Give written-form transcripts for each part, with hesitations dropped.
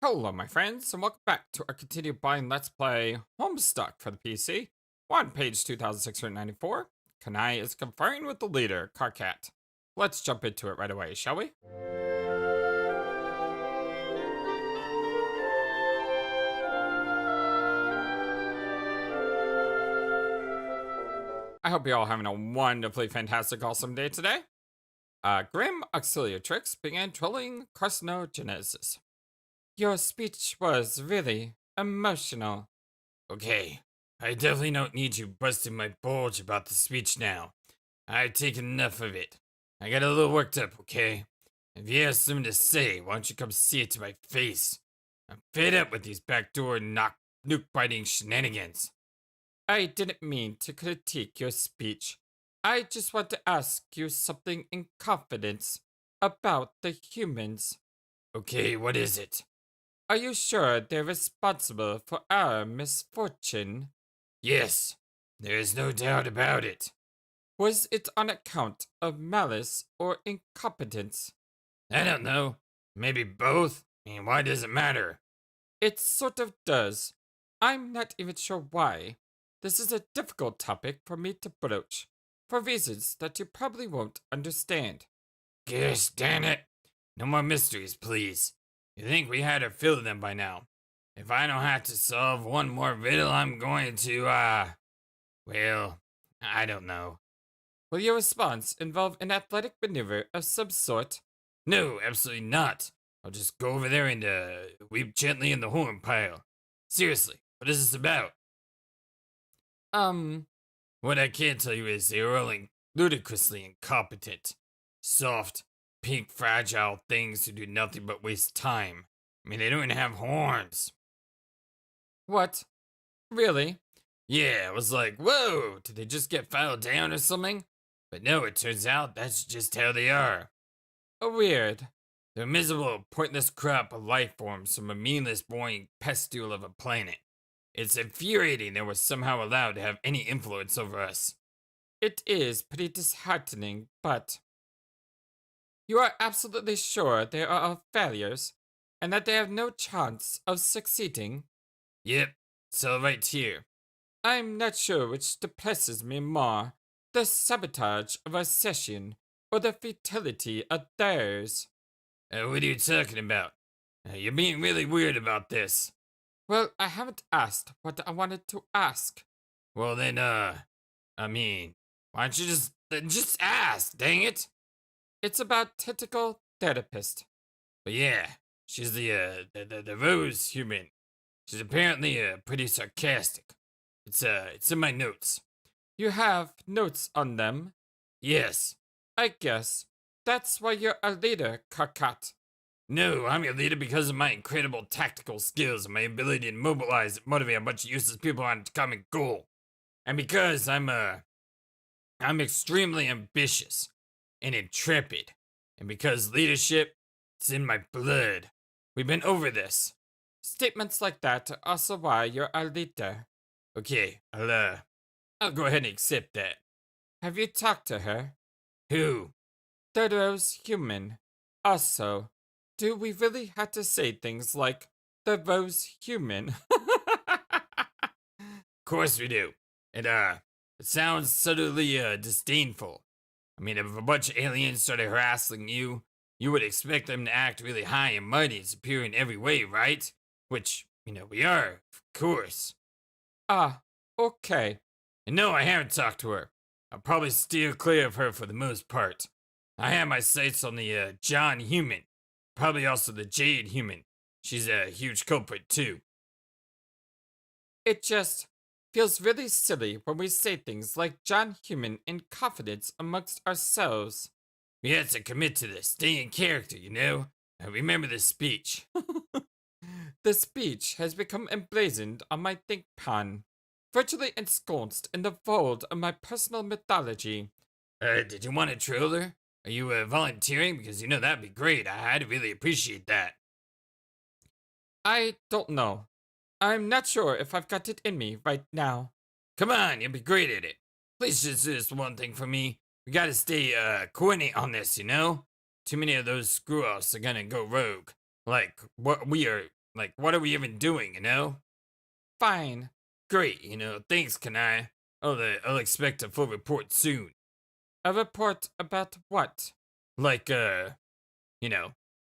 Hello, my friends, and welcome back to our continued blind Let's Play Homestuck for the PC. We're on page 2694. Kanaya is conferring with the leader, Karkat. Let's jump into it right away, shall we? I hope you're all having a wonderfully fantastic, awesome day today. Grim Auxiliatrix began trolling carcinogenesis. Your speech was really emotional. Okay, I definitely don't need you busting my bulge about the speech now. I've taken enough of it. I got a little worked up, okay? If you have something to say, why don't you come see it to my face? I'm fed up with these backdoor nuke biting shenanigans. I didn't mean to critique your speech. I just want to ask you something in confidence about the humans. Okay, what is it? Are you sure they're responsible for our misfortune? Yes, there is no doubt about it. Was it on account of malice or incompetence? I don't know. Maybe both? I mean, why does it matter? It sort of does. I'm not even sure why. This is a difficult topic for me to broach, for reasons that you probably won't understand. Gosh damn it. No more mysteries, please. You think we had our fill of them by now. If I don't have to solve one more riddle, I'm going to, well, I don't know. Will your response involve an athletic maneuver of some sort? No, absolutely not. I'll just go over there and, weep gently in the horn pile. Seriously, what is this about? What I can tell you is they are all ludicrously incompetent. Soft, pink, fragile things who do nothing but waste time. I mean, they don't even have horns. What? Really? Yeah, I was like, whoa, did they just get filed down or something? But no, it turns out that's just how they are. Weird. They're miserable, pointless crap of life forms from a meaningless, boring pustule of a planet. It's infuriating that we're somehow allowed to have any influence over us. It is pretty disheartening, but you are absolutely sure they are all failures, and that they have no chance of succeeding? Yep, it's all right here. I'm not sure which depresses me more, the sabotage of our session, or the futility of theirs. What are you talking about? You're being really weird about this. Well, I haven't asked what I wanted to ask. Well then, I mean, why don't you just ask, dang it? It's about tentacle therapist. But yeah, she's the rose human. She's apparently, pretty sarcastic. It's in my notes. You have notes on them? Yes. I guess that's why you're a leader, Karkat. No, I'm your leader because of my incredible tactical skills and my ability to mobilize and motivate a bunch of useless people on a common goal. And because I'm extremely ambitious and intrepid. And because leadership, it's in my blood. We've been over this. Statements like that are also why you're a leader. Okay, I'll go ahead and accept that. Have you talked to her? Who? The rose human. Also, do we really have to say things like the rose human? Of course we do. And, it sounds subtly, disdainful. I mean, if a bunch of aliens started harassing you, you would expect them to act really high and mighty and superior in every way, right? Which, we are, of course. Ah, okay. And no, I haven't talked to her. I'll probably steer clear of her for the most part. I have my sights on the, John human. Probably also the Jade human. She's a huge culprit, too. It just feels really silly when we say things like John Human in confidence amongst ourselves. We had to commit to this, stay in character, I remember the speech. The speech has become emblazoned on my ThinkPad, virtually ensconced in the fold of my personal mythology. Did you want a trailer? Are you, volunteering? Because, that'd be great. I'd really appreciate that. I don't know. I'm not sure if I've got it in me right now. Come on, you'll be great at it. Please just do this one thing for me. We gotta stay, coordinate on this, Too many of those screw-offs are gonna go rogue. Like, what we are Like, what are we even doing, you know? Fine. Great, thanks, Kanaya. I'll expect a full report soon. A report about what? Like, how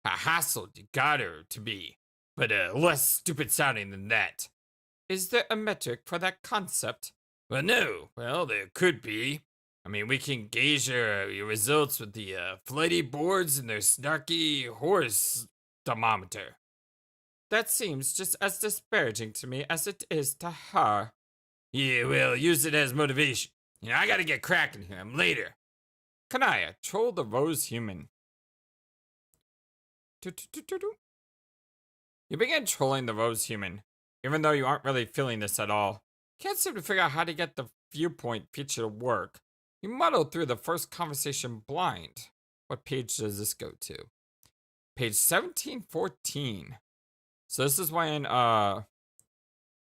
hassled you got her to be, but less stupid sounding than that. Is there a metric for that concept? Well, no. Well, there could be. I mean, we can gauge your results with the flighty boards and their snarky horse thermometer. That seems just as disparaging to me as it is to her. Yeah, well, use it as motivation. I gotta get cracking here. I'm later. Kanaya, troll the rose human. You begin trolling the rose human, even though you aren't really feeling this at all. Can't seem to figure out how to get the viewpoint feature to work. You muddle through the first conversation blind. What page does this go to? Page 1714. So this is when, yeah,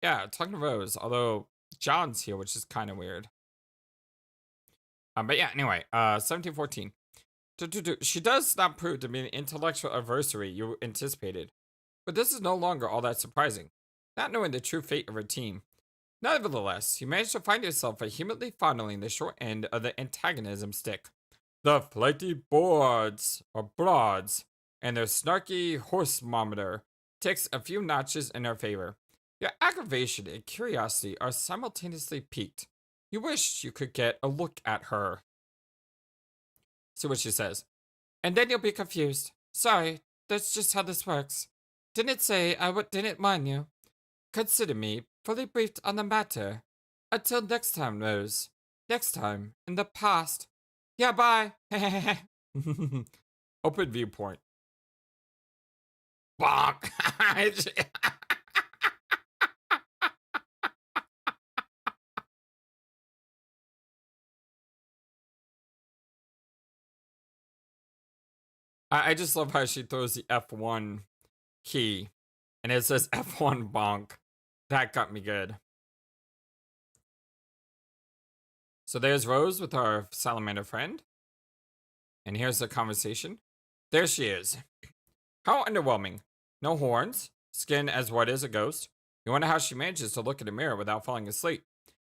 talking to Rose, although John's here, which is kind of weird. But yeah, anyway, 1714. She does not prove to be an intellectual adversary you anticipated, but this is no longer all that surprising, not knowing the true fate of her team. Nevertheless, you manage to find yourself vehemently fondling the short end of the antagonism stick. The Flighty Broads, or Broads, and their snarky horsemometer ticks a few notches in her favor. Your aggravation and curiosity are simultaneously piqued. You wish you could get a look at her. See what she says. And then you'll be confused. Sorry, that's just how this works. Didn't say I didn't mind you. Consider me fully briefed on the matter. Until next time, Rose. Next time, in the past. Yeah, bye. Open viewpoint. Bonk. I just love how she throws the F1 key and it says F1 bonk. That got me good. So there's Rose with our salamander friend. And here's the conversation. There she is. How underwhelming. No horns, skin as white as a ghost. You wonder how she manages to look in the mirror without falling asleep.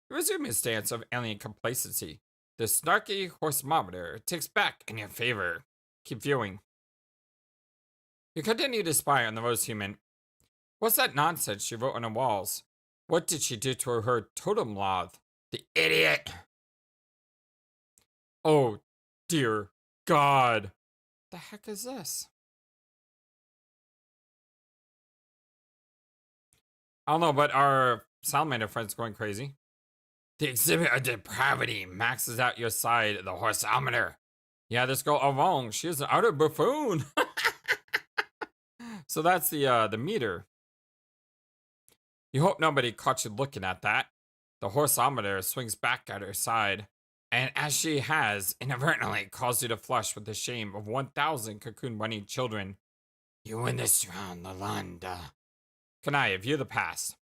You resume his stance of alien complacency. The snarky horsemometer ticks back in your favor. Keep viewing. You continue to spy on the rose human. What's that nonsense she wrote on the walls? What did she do to her totem loth? The idiot. Oh, dear God. The heck is this? I don't know, but our salamander friend's going crazy. The exhibit of depravity maxes out your side of the horseometer. Yeah, this girl all wrong. She is an utter buffoon. So that's the meter. You hope nobody caught you looking at that. The horseometer swings back at her side, and as she has inadvertently caused you to flush with the shame of 1,000 cocoon-bunny children. You win this round, Lalanda. Kanaya, view the past.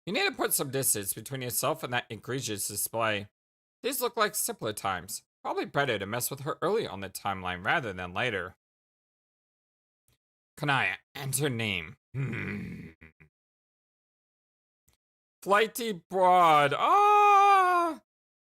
You need to put some distance between yourself and that egregious display. These look like simpler times. Probably better to mess with her early on the timeline rather than later. Kanaya, enter name. Flighty Broad. Ah!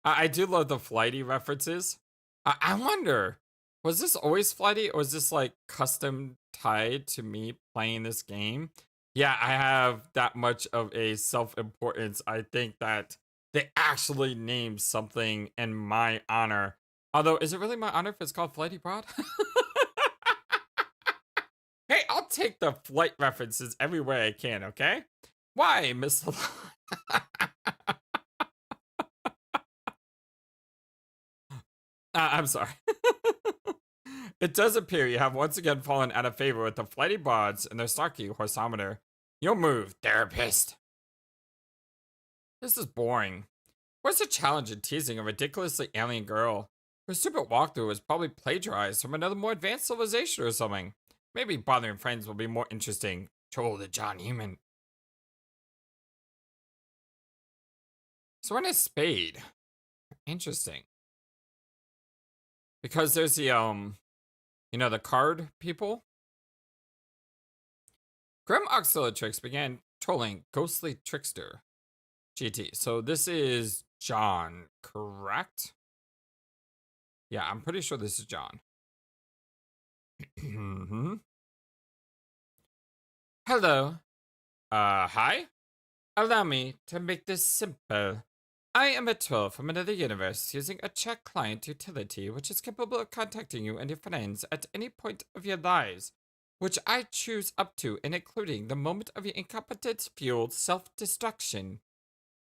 I do love the flighty references. I wonder, was this always flighty or is this like custom tied to me playing this game? Yeah, I have that much of a self-importance. I think that they actually named something in my honor. Although, is it really my honor if it's called Flighty Broad? Hey, I'll take the flight references every way I can, okay? Why, Miss I'm sorry. It does appear you have once again fallen out of favor with the Flighty Broads and their snarky horseometer. You'll move, therapist. This is boring. What's the challenge in teasing a ridiculously alien girl? Her stupid walkthrough was probably plagiarized from another more advanced civilization or something. Maybe bothering friends will be more interesting. Troll the John Human. So when is Spade? Interesting. Because there's the, the card people. Grim Auxiliatrix began trolling Ghostly Trickster. GT. So this is John, correct? Yeah, I'm pretty sure this is John. Hello. Hi? Allow me to make this simple. I am a troll from another universe using a chat client utility which is capable of contacting you and your friends at any point of your lives, which I choose up to and including the moment of your incompetence-fueled self-destruction.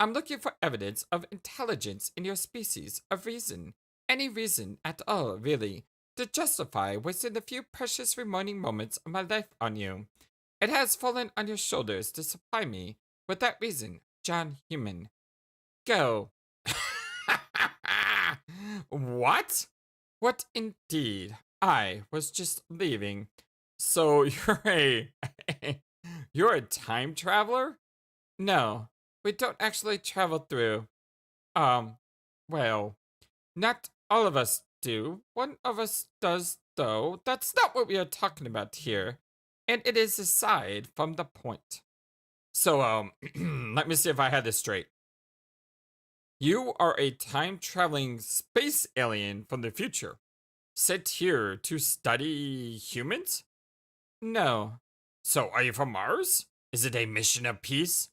I'm looking for evidence of intelligence in your species, of reason, any reason at all, really, to justify wasting the few precious remaining moments of my life on you. It has fallen on your shoulders to supply me with that reason, John Human. Go. What? What indeed? I was just leaving. So you're a time traveler? No, we don't actually travel through. Well, not all of us do. One of us does, though. That's not what we are talking about here. And it is aside from the point. So, let me see if I had this straight. You are a time-traveling space alien from the future, sent here to study humans? No. So, are you from Mars? Is it a mission of peace?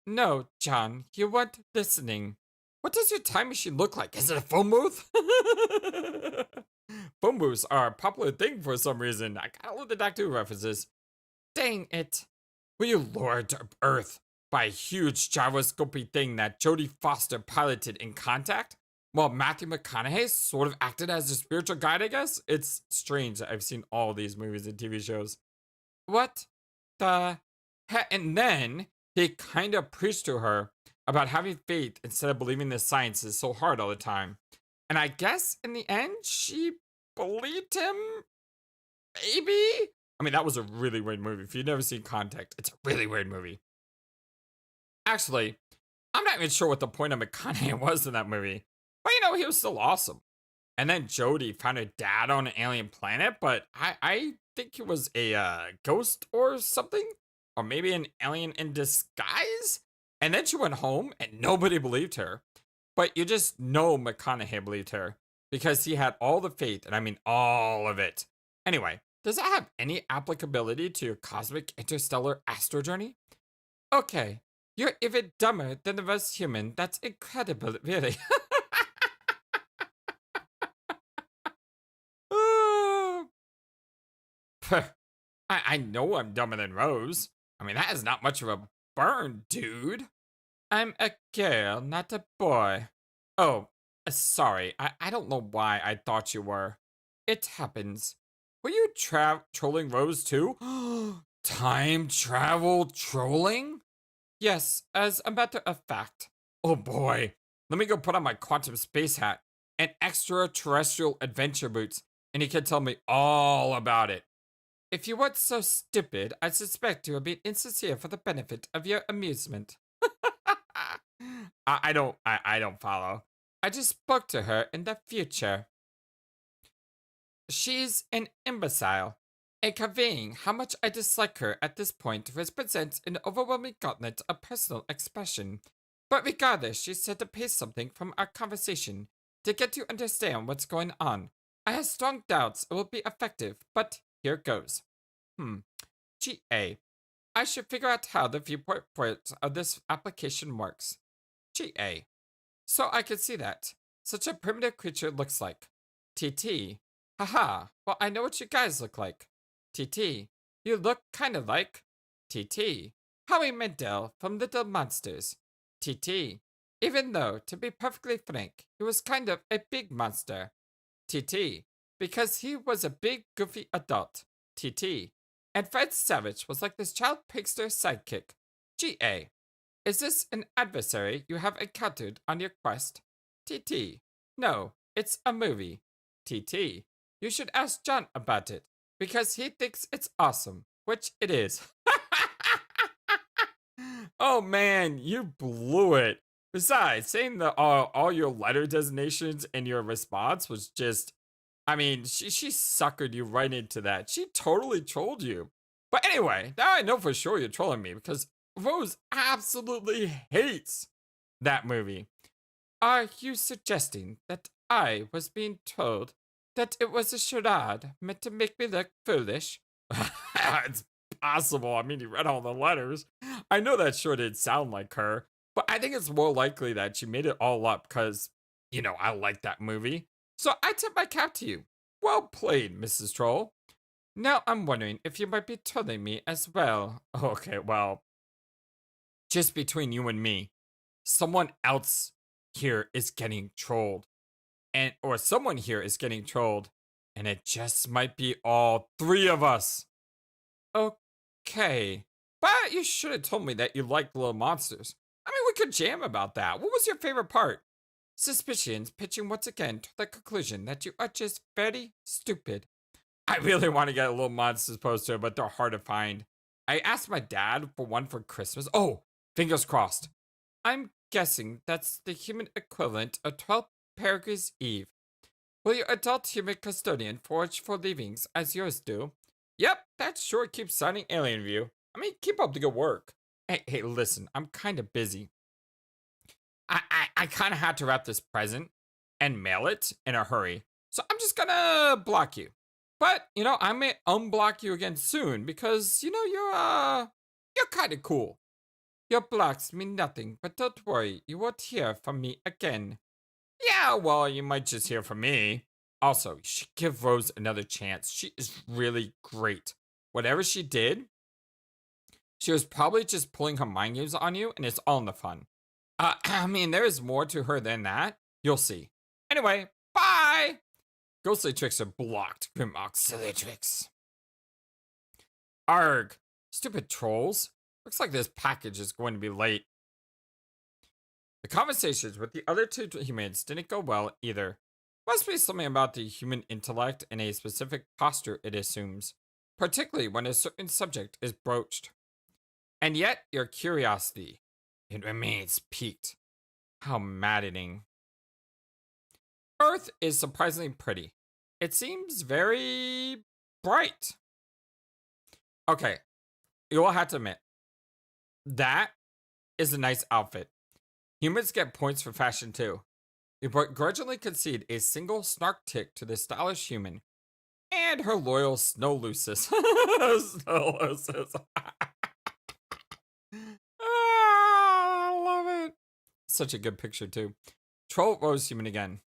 No, John, you weren't listening. What does your time machine look like? Is it a phone booth? Phone booths are a popular thing for some reason. I gotta love the Doctor Who references. Dang it. Were you lured to Earth by a huge gyroscopy thing that Jodie Foster piloted in Contact? While Matthew McConaughey sort of acted as a spiritual guide, I guess? It's strange that I've seen all these movies and TV shows. What the heck? And then he kind of preached to her about having faith instead of believing the science is so hard all the time. And I guess in the end, she believed him? Maybe? I mean, that was a really weird movie. If you've never seen Contact, it's a really weird movie. Actually, I'm not even sure what the point of McConaughey was in that movie. But he was still awesome. And then Jodie found her dad on an alien planet, but I think he was a ghost or something. Or maybe an alien in disguise? And then she went home and nobody believed her. But you just know McConaughey believed her. Because he had all the faith, and I mean all of it. Anyway, does that have any applicability to your cosmic interstellar astro journey? Okay, you're even dumber than the rest human. That's incredible, really. I know I'm dumber than Rose. I mean, that is not much of a burn, dude. I'm a girl, not a boy. Oh, sorry. I don't know why I thought you were. It happens. Were you trolling Rose too? Time travel trolling? Yes, as a matter of fact. Oh boy. Let me go put on my quantum space hat and extraterrestrial adventure boots, and you can tell me all about it. If you weren't so stupid, I suspect you were being insincere for the benefit of your amusement. I don't follow. I just spoke to her in the future. She's an imbecile, and conveying how much I dislike her at this point represents an overwhelming gauntlet of personal expression. But regardless, she said to paste something from our conversation to get you to understand what's going on. I have strong doubts it will be effective, but here goes. GA. I should figure out how the viewport part of this application works. GA. So I can see that. Such a primitive creature looks like. TT. Haha, well I know what you guys look like. TT. You look kinda like. TT. Howie Mandel from Little Monsters. TT. Even though, to be perfectly frank, he was kind of a big monster. TT. Because he was a big, goofy adult. TT. And Fred Savage was like this child pigster sidekick. GA. Is this an adversary you have encountered on your quest? TT. No, it's a movie. TT. You should ask John about it, because he thinks it's awesome, which it is. Oh man, you blew it. Besides, saying the all your letter designations in your response was just, I mean, she suckered you right into that. She totally trolled you. But anyway, now I know for sure you're trolling me because Rose absolutely hates that movie. Are you suggesting that I was being told that it was a charade meant to make me look foolish? It's possible. I mean, you read all the letters. I know that sure did sound like her, but I think it's more likely that she made it all up because, I like that movie. So I tip my cap to you. Well played, Mrs. Troll. Now I'm wondering if you might be trolling me as well. Okay, well, just between you and me, someone else here is getting trolled. Or someone here is getting trolled, and it just might be all three of us. Okay. But you should have told me that you liked little monsters. I mean, we could jam about that. What was your favorite part? Suspicions pitching once again to the conclusion that you are just very stupid. I really want to get a little monsters poster, but they're hard to find. I asked my dad for one for Christmas. Oh, fingers crossed. I'm guessing that's the human equivalent of 12 Peregrine's Eve. Will your adult human custodian forge for leavings as yours do? Yep, that sure keeps signing Alien View. I mean, keep up the good work. Hey, listen, I'm kind of busy. I kind of had to wrap this present and mail it in a hurry. So I'm just gonna block you. But, I may unblock you again soon because, you're kind of cool. Your blocks mean nothing, but don't worry, you won't hear from me again. Yeah, well, you might just hear from me. Also, you should give Rose another chance. She is really great. Whatever she did, she was probably just pulling her mind games on you, and it's all in the fun. I mean, there is more to her than that. You'll see. Anyway, bye! Ghostly tricks are blocked. Grim auxiliary tricks. Arg. Stupid trolls. Looks like this package is going to be late. The conversations with the other two humans didn't go well either. Must be something about the human intellect and a specific posture it assumes, particularly when a certain subject is broached. And yet, your curiosity, it remains piqued. How maddening. Earth is surprisingly pretty. It seems very bright. Okay, you will have to admit, that is a nice outfit. Humans get points for fashion too. You begrudgingly concede a single snark tick to the stylish human and her loyal snow lucis. Snow lucis. I love it. Such a good picture too. Troll Rose human again.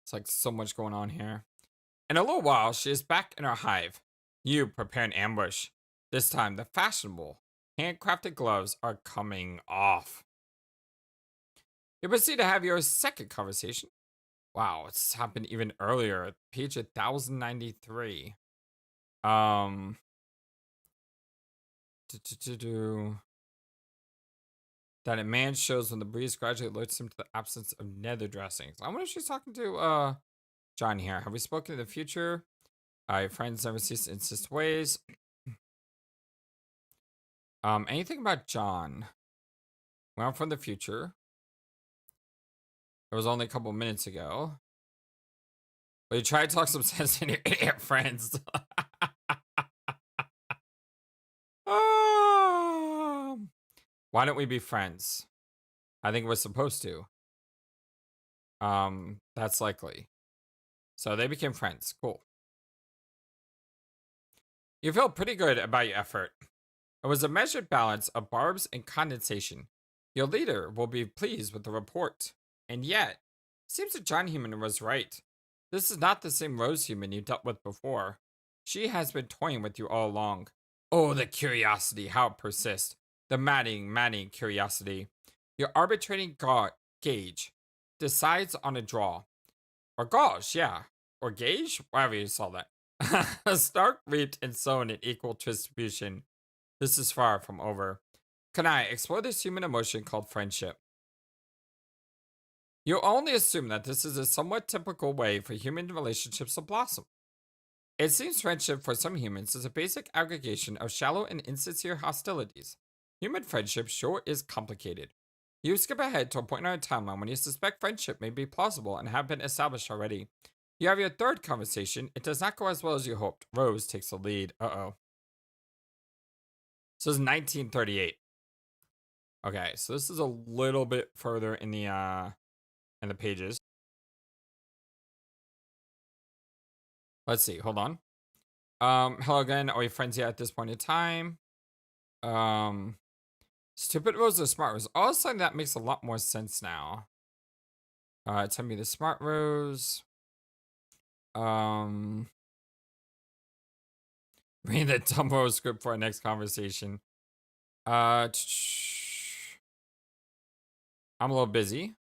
It's like so much going on here. In a little while, she is back in her hive. You prepare an ambush. This time, the fashionable, handcrafted gloves are coming off. You proceed to have your second conversation. Wow, it's happened even earlier. Page 1093. That a man shows when the breeze gradually alerts him to the absence of nether dressings. I wonder if she's talking to John here. Have we spoken in the future? Your friends never cease to insist ways. Anything about John? Well, from the future. It was only a couple minutes ago. But you try to talk some sense in your idiot friends. Why don't we be friends? I think we're supposed to. That's likely. So they became friends. Cool. You feel pretty good about your effort. It was a measured balance of barbs and condensation. Your leader will be pleased with the report. And yet, it seems that John Human was right. This is not the same Rose Human you dealt with before. She has been toying with you all along. Oh, the curiosity, how it persists. The maddening curiosity. Your arbitrating gauge decides on a draw. Or gauge, yeah. Or gauge? Whatever you saw that. Stark reaped and sown in equal distribution. This is far from over. Kanaya, explore this human emotion called friendship. You only assume that this is a somewhat typical way for human relationships to blossom. It seems friendship for some humans is a basic aggregation of shallow and insincere hostilities. Human friendship sure is complicated. You skip ahead to a point on a timeline when you suspect friendship may be plausible and have been established already. You have your third conversation. It does not go as well as you hoped. Rose takes the lead. Uh-oh. So it's 1938. Okay, so this is a little bit further in the pages. Let's see. Hold on. Hello again. Are we friends yet at this point in time? Stupid Rose or Smart Rose? All of a sudden, that makes a lot more sense now. Tell me the Smart Rose. Read the dumb Rose script for our next conversation. I'm a little busy.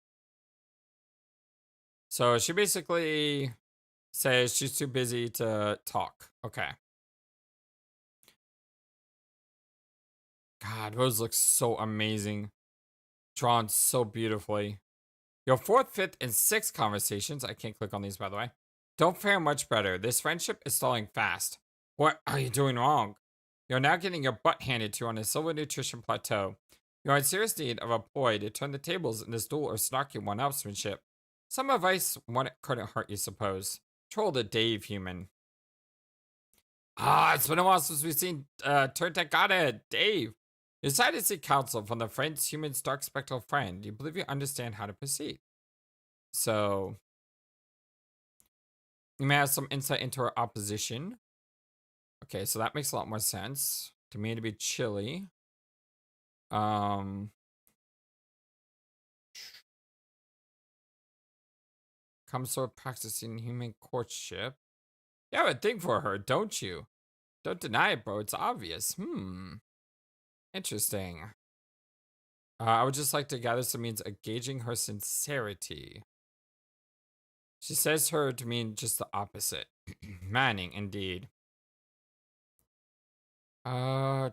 So she basically says she's too busy to talk. Okay. God, Rose looks so amazing. Drawn so beautifully. Your fourth, fifth, and sixth conversations, I can't click on these by the way, don't fare much better. This friendship is stalling fast. What are you doing wrong? You're now getting your butt handed to you on a silver nutrition plateau. You're in serious need of a ploy to turn the tables in this duel of snarky one-upsmanship. Some advice couldn't hurt you, suppose. Troll the Dave human. It's been a while since we've seen Turn Tech Godhead, Dave. You decided to seek counsel from the friend's human's dark spectral friend. You believe you understand how to proceed. So, you may have some insight into her opposition. Okay, so that makes a lot more sense. To me to be chilly. Comes sort of practicing human courtship. You have a thing for her, don't you? Don't deny it, bro. It's obvious. Interesting. I would just like to gather some means of gauging her sincerity. She says her to mean just the opposite. Manning, indeed. I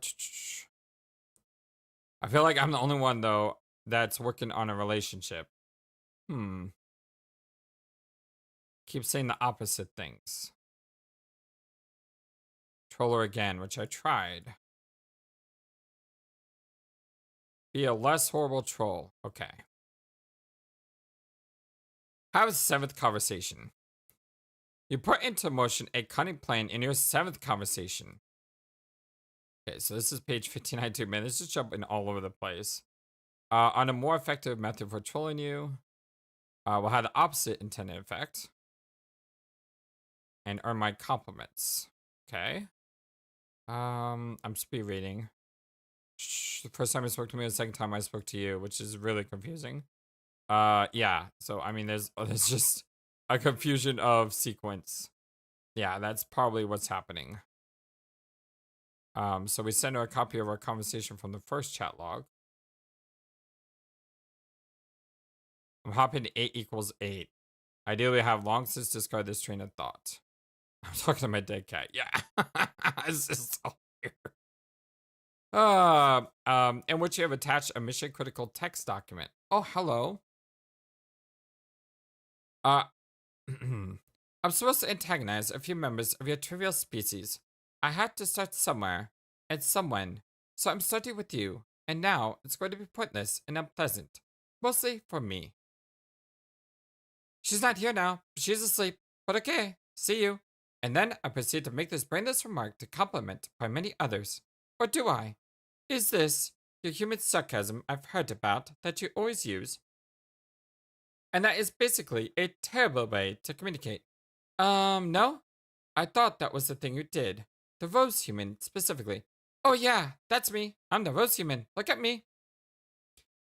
feel like I'm the only one, though, that's working on a relationship. Keep saying the opposite things. Troll her again, which I tried. Be a less horrible troll. Okay. Have a seventh conversation. You put into motion a cunning plan in your seventh conversation. Okay, so this is page 1592. Man, this is jumping all over the place. On a more effective method for trolling you, will have the opposite intended effect. And earn my compliments. Okay. I'm speed reading. The first time I spoke to me, the second time I spoke to you, which is really confusing. Yeah. So I mean, there's just a confusion of sequence. Yeah, that's probably what's happening. So we send her a copy of our conversation from the first chat log. I'm hopping to 8 equals 8. Ideally, I have long since discarded this train of thought. I'm talking to my dead cat. Yeah. This is so weird. In which you have attached a mission critical text document. Oh, hello. I'm supposed to antagonize a few members of your trivial species. I had to start somewhere and someone, so I'm starting with you, and now it's going to be pointless and unpleasant, mostly for me. She's not here now, she's asleep, but okay, see you. And then I proceed to make this brainless remark to compliment by many others. Or do I? Is this your human sarcasm I've heard about that you always use? And that is basically a terrible way to communicate. No? I thought that was the thing you did. The rose human, specifically. Oh yeah, that's me. I'm the rose human. Look at me.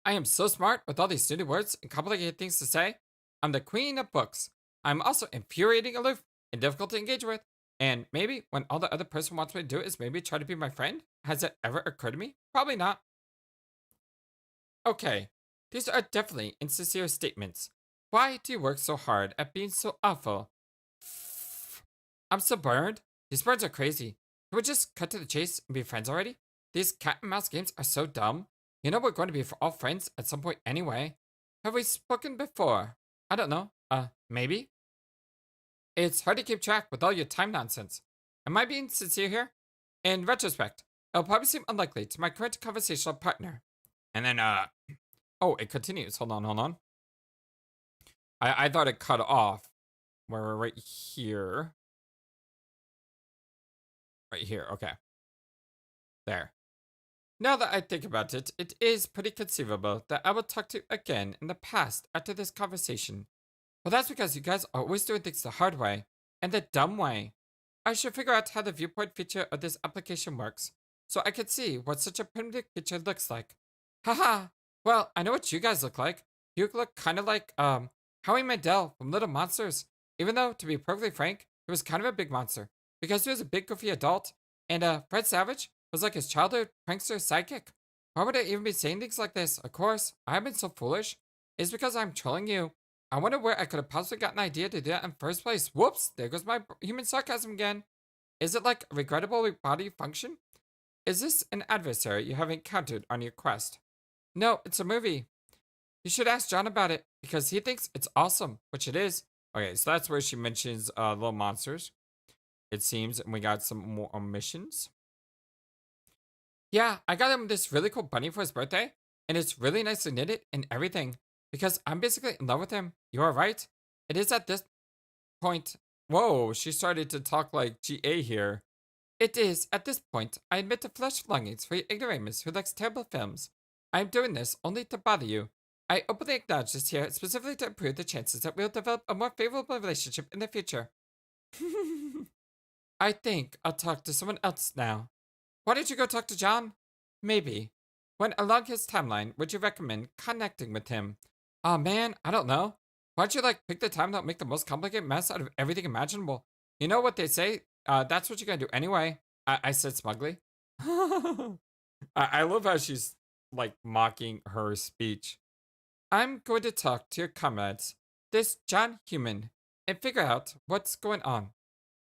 I am so smart with all these snooty words and complicated things to say. I'm the queen of books. I'm also infuriating aloof and difficult to engage with. And maybe when all the other person wants me to do is maybe try to be my friend? Has that ever occurred to me? Probably not. Okay, these are definitely insincere statements. Why do you work so hard at being so awful? I'm so burned. These birds are crazy. Can we just cut to the chase and be friends already? These cat and mouse games are so dumb. You know we're going to be all friends at some point anyway. Have we spoken before? I don't know. Maybe? It's hard to keep track with all your time nonsense. Am I being sincere here? In retrospect, it'll probably seem unlikely to my current conversational partner. And then, oh, it continues. Hold on. I thought it cut off. We're right here. Right here. Okay. There. Now that I think about it, it is pretty conceivable that I will talk to you again in the past after this conversation. Well, that's because you guys are always doing things the hard way and the dumb way. I should figure out how the viewport feature of this application works so I can see what such a primitive creature looks like. Haha. Well, I know what you guys look like. You look kind of like, Howie Mandel from Little Monsters. Even though, to be perfectly frank, he was kind of a big monster because he was a big goofy adult, and Fred Savage was like his childhood prankster sidekick. Why would I even be saying things like this? Of course, I've been so foolish. It's because I'm trolling you. I wonder where I could have possibly gotten an idea to do that in first place. Whoops, there goes my human sarcasm again. Is it like a regrettable body function? Is this an adversary you have encountered on your quest? No, it's a movie. You should ask John about it because he thinks it's awesome, which it is. Okay, so that's where she mentions little monsters. It seems, and we got some more missions. Yeah, I got him this really cool bunny for his birthday, and it's really nicely knitted and everything because I'm basically in love with him. You are right. It is at this point. Whoa, she started to talk like GA here. It is at this point I admit to flesh longings for your ignoramus who likes terrible films. I am doing this only to bother you. I openly acknowledge this here specifically to improve the chances that we'll develop a more favorable relationship in the future. I think I'll talk to someone else now. Why don't you go talk to John? Maybe. When along his timeline, would you recommend connecting with him? Oh man, I don't know. Why don't you pick the time that'll make the most complicated mess out of everything imaginable? You know what they say? That's what you gotta do anyway. I said smugly. I love how she's mocking her speech. I'm going to talk to your comrades, this John Human, and figure out what's going on.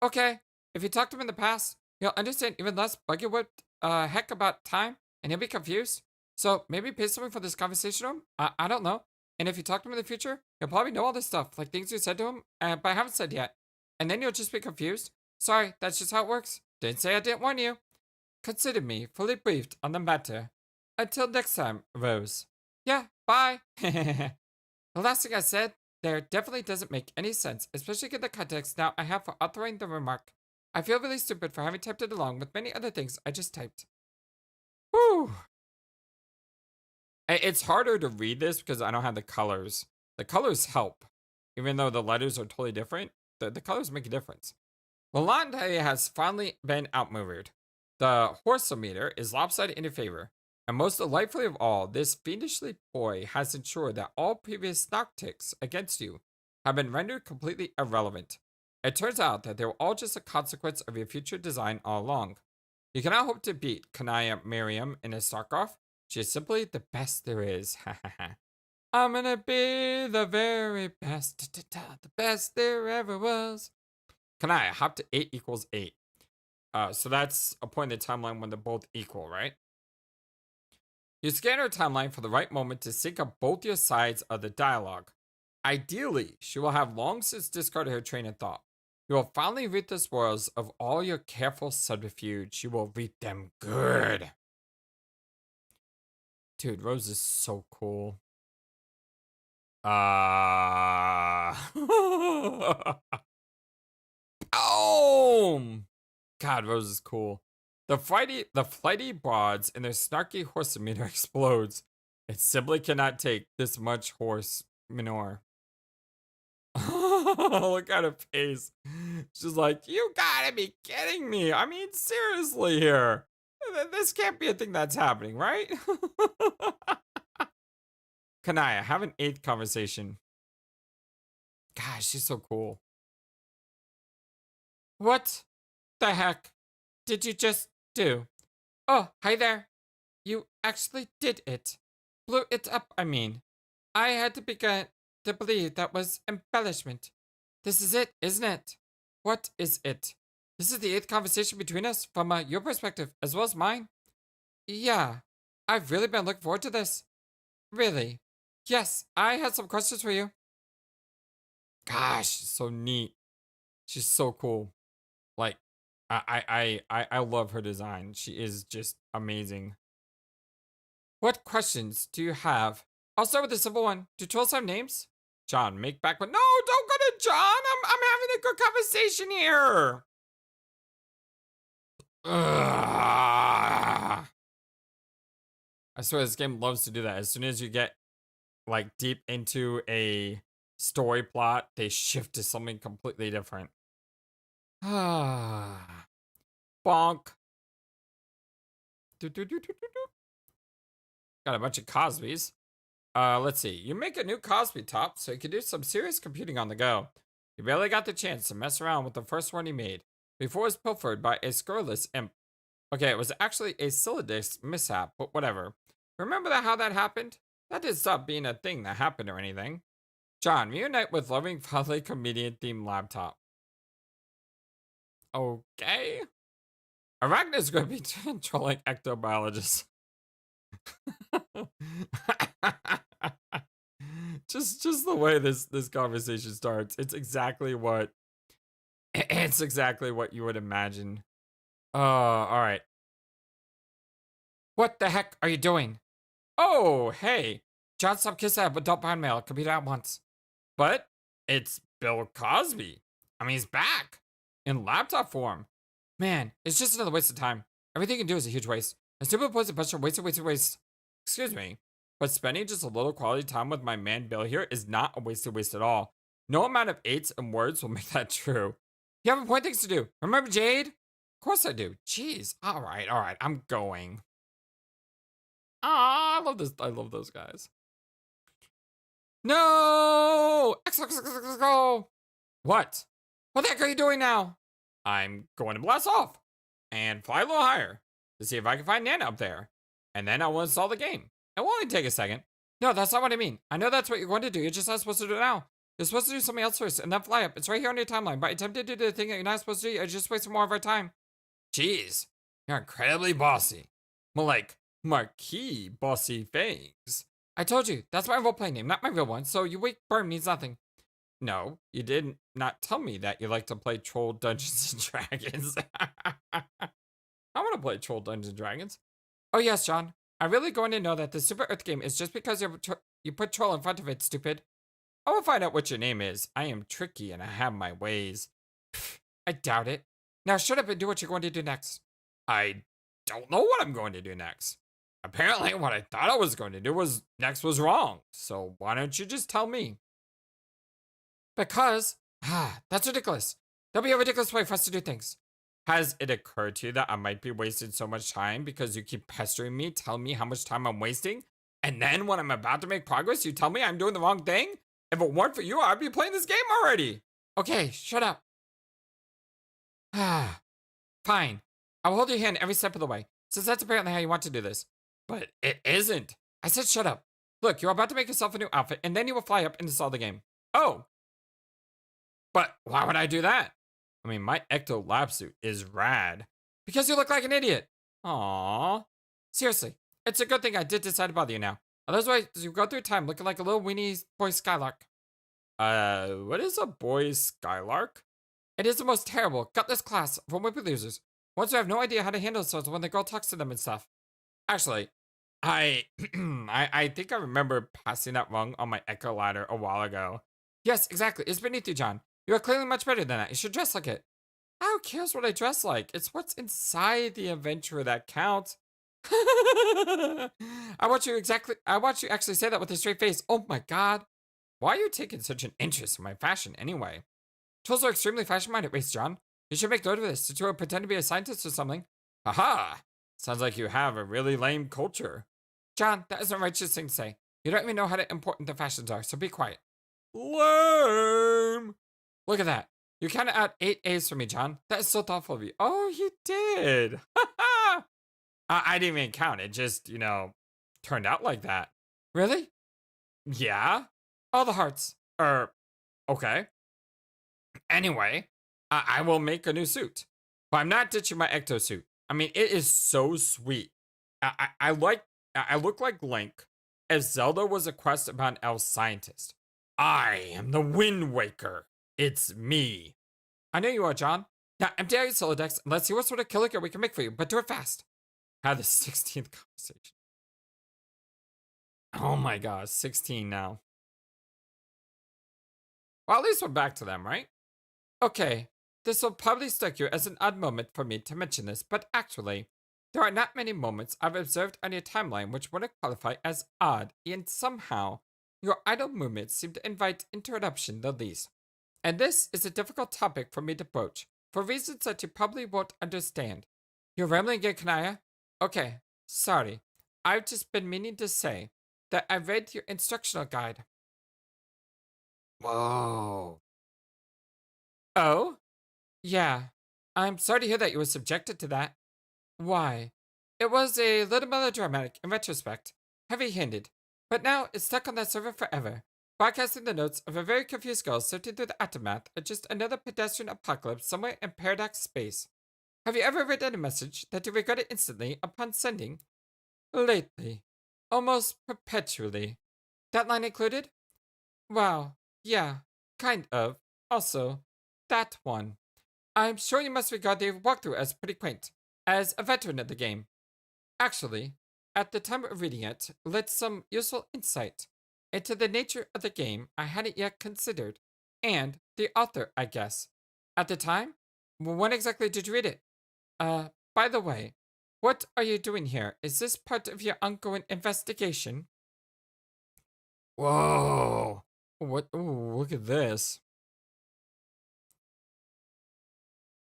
Okay, if you talk to him in the past, he'll understand even less buggy what heck about time, and he'll be confused. So maybe pay something for this conversation to him? I don't know. And if you talk to him in the future, he'll probably know all this stuff, like things you said to him, but I haven't said yet. And then you'll just be confused. Sorry, that's just how it works. Didn't say I didn't warn you. Consider me fully briefed on the matter. Until next time, Rose. Yeah, bye. The last thing I said there definitely doesn't make any sense, especially given the context now I have for authoring the remark. I feel really stupid for having typed it along with many other things I just typed. Whew. It's harder to read this because I don't have the colors. The colors help. Even though the letters are totally different, the colors make a difference. Lalande has finally been outmaneuvered. The horseometer is lopsided in your favor. And most delightfully of all, this fiendishly boy has ensured that all previous stock ticks against you have been rendered completely irrelevant. It turns out that they were all just a consequence of your future design all along. You cannot hope to beat Kanaya Miriam in a Starkoff. She is simply the best there is. I'm gonna be the very best, the best there ever was. Kanaya, hop to 8 equals 8. So that's a point in the timeline when they're both equal, right? You scan her timeline for the right moment to sync up both your sides of the dialogue. Ideally, she will have long since discarded her train of thought. You will finally reap the spoils of all your careful subterfuge. You will reap them good. Dude, Rose is so cool. Boom! God, Rose is cool. The flighty broads and their snarky horse meter explodes. It simply cannot take this much horse manure. Look at her face. She's like, you gotta be kidding me. I mean, seriously here. This can't be a thing that's happening, right? Kanaya, have an 8th conversation. Gosh, she's so cool. What the heck did you just do? Oh, hi there. You actually did it. Blew it up, I mean. I had to begin to believe that was embellishment. This is it, isn't it? What is it? This is the 8th conversation between us from your perspective as well as mine. Yeah, I've really been looking forward to this. Really. Yes, I had some questions for you. Gosh, she's so neat. She's so cool. Like, I love her design. She is just amazing. What questions do you have? I'll start with a simple one. Do trolls have names? John, make back. No, don't go to John. I'm having a good conversation here. Ugh. I swear this game loves to do that. As soon as you get like deep into a story plot, they shift to something completely different. Bonk. Got a bunch of Cosbys. Let's see. You make a new Cosby top so you can do some serious computing on the go. You barely got the chance to mess around with the first one he made before it was pilfered by a scurrilous imp. Okay, it was actually a Syllodisk mishap, but whatever. Remember how that happened? That didn't stop being a thing that happened or anything. John, reunite with loving, fondly comedian-themed laptop. Okay. Arachnid's going to be controlling ectobiologists. just the way this conversation starts, it's exactly what you would imagine. All right. What the heck are you doing? Oh, hey. John, stop kissing that adult bond mail. Computer at once. But it's Bill Cosby. I mean, he's back in laptop form. Man, it's just another waste of time. Everything you can do is a huge waste. A stupid poison bunch of waste. Excuse me. But spending just a little quality time with my man Bill here is not a wasted waste at all. No amount of 8s and words will make that true. You have important things to do. Remember Jade? Of course I do. Jeez. All right. I'm going. Ah, I love this. I love those guys. No! Go! What? What the heck are you doing now? I'm going to blast off and fly a little higher to see if I can find Nana up there. And then I will install the game. It will only take a second. No, that's not what I mean. I know that's what you're going to do. You're just not supposed to do it now. You're supposed to do something else first and then fly up. It's right here on your timeline. But attempting to do the thing that you're not supposed to do, you're just wasting more of our time. Jeez, you're incredibly bossy. More like Marquis Bossy Fangs. I told you, that's my role-playing name, not my real one, so you wait burn means nothing. No, you did not tell me that you like to play Troll Dungeons and Dragons. I want to play Troll Dungeons and Dragons. Oh yes, John. I'm really going to know that the Super Earth game is just because you put troll in front of it, stupid. I will find out what your name is. I am tricky and I have my ways. I doubt it. Now shut up and do what you're going to do next. I don't know what I'm going to do next. Apparently what I thought I was going to do was wrong. So why don't you just tell me? Because, that's ridiculous. That'll be a ridiculous way for us to do things. Has it occurred to you that I might be wasting so much time because you keep pestering me, telling me how much time I'm wasting? And then when I'm about to make progress, you tell me I'm doing the wrong thing? If it weren't for you, I'd be playing this game already. Okay, shut up. Fine. I'll hold your hand every step of the way, since that's apparently how you want to do this. But it isn't. I said shut up. Look, you're about to make yourself a new outfit, and then you will fly up and install the game. Oh. But why would I do that? I mean, my Ecto lab suit is rad. Because you look like an idiot. Aww. Seriously, it's a good thing I did decide to bother you now. Otherwise, you go through time looking like a little weenie boy skylark. What is a boy skylark? It is the most terrible, gutless class from whippy losers. Ones who have no idea how to handle themselves when the girl talks to them and stuff. Actually, I think I remember passing that rung on my Echo ladder a while ago. Yes, exactly. It's beneath you, John. You are clearly much better than that. You should dress like it. Who cares what I dress like? It's what's inside the adventure that counts. I watch you actually say that with a straight face. Oh my god. Why are you taking such an interest in my fashion anyway? Trolls are extremely fashion-minded, Race John. You should make note of this. Did you pretend to be a scientist or something? Haha. Sounds like you have a really lame culture. John, that isn't a righteous thing to say. You don't even know how important the fashions are, so be quiet. Lame. Look at that. You counted out 8 A's for me, John. That is so thoughtful of you. Oh, you did. I didn't even count. It just, turned out like that. Really? Yeah. All the hearts. Okay. Anyway, I will make a new suit. But I'm not ditching my Ecto suit. I mean, it is so sweet. I look like Link if Zelda was a quest about an elf scientist. I am the Wind Waker. It's me. I know you are, John. Now, empty out your Solodex and let's see what sort of killer gear we can make for you, but do it fast. Have the 16th conversation. Oh my gosh, 16 now. Well, at least we're back to them, right? Okay, this will probably strike you as an odd moment for me to mention this, but actually, there are not many moments I've observed on your timeline which wouldn't qualify as odd, and somehow, your idle movements seem to invite interruption the least. And this is a difficult topic for me to broach, for reasons that you probably won't understand. You're rambling again, Kanaya? Okay, sorry. I've just been meaning to say that I read your instructional guide. Whoa. Oh? Yeah. I'm sorry to hear that you were subjected to that. Why? It was a little melodramatic in retrospect, heavy handed, but now it's stuck on that server forever, broadcasting the notes of a very confused girl sifting through the aftermath of just another pedestrian apocalypse somewhere in paradox space. Have you ever written a message that you regretted instantly upon sending? Lately. Almost perpetually. That line included? Wow. Yeah. Kind of. Also, that one. I'm sure you must regard the walkthrough as pretty quaint, as a veteran of the game. Actually, at the time of reading it, led some useful insight into the nature of the game I hadn't yet considered, and the author, I guess. At the time? When exactly did you read it? By the way, what are you doing here? Is this part of your ongoing investigation? Whoa. What? Ooh, look at this.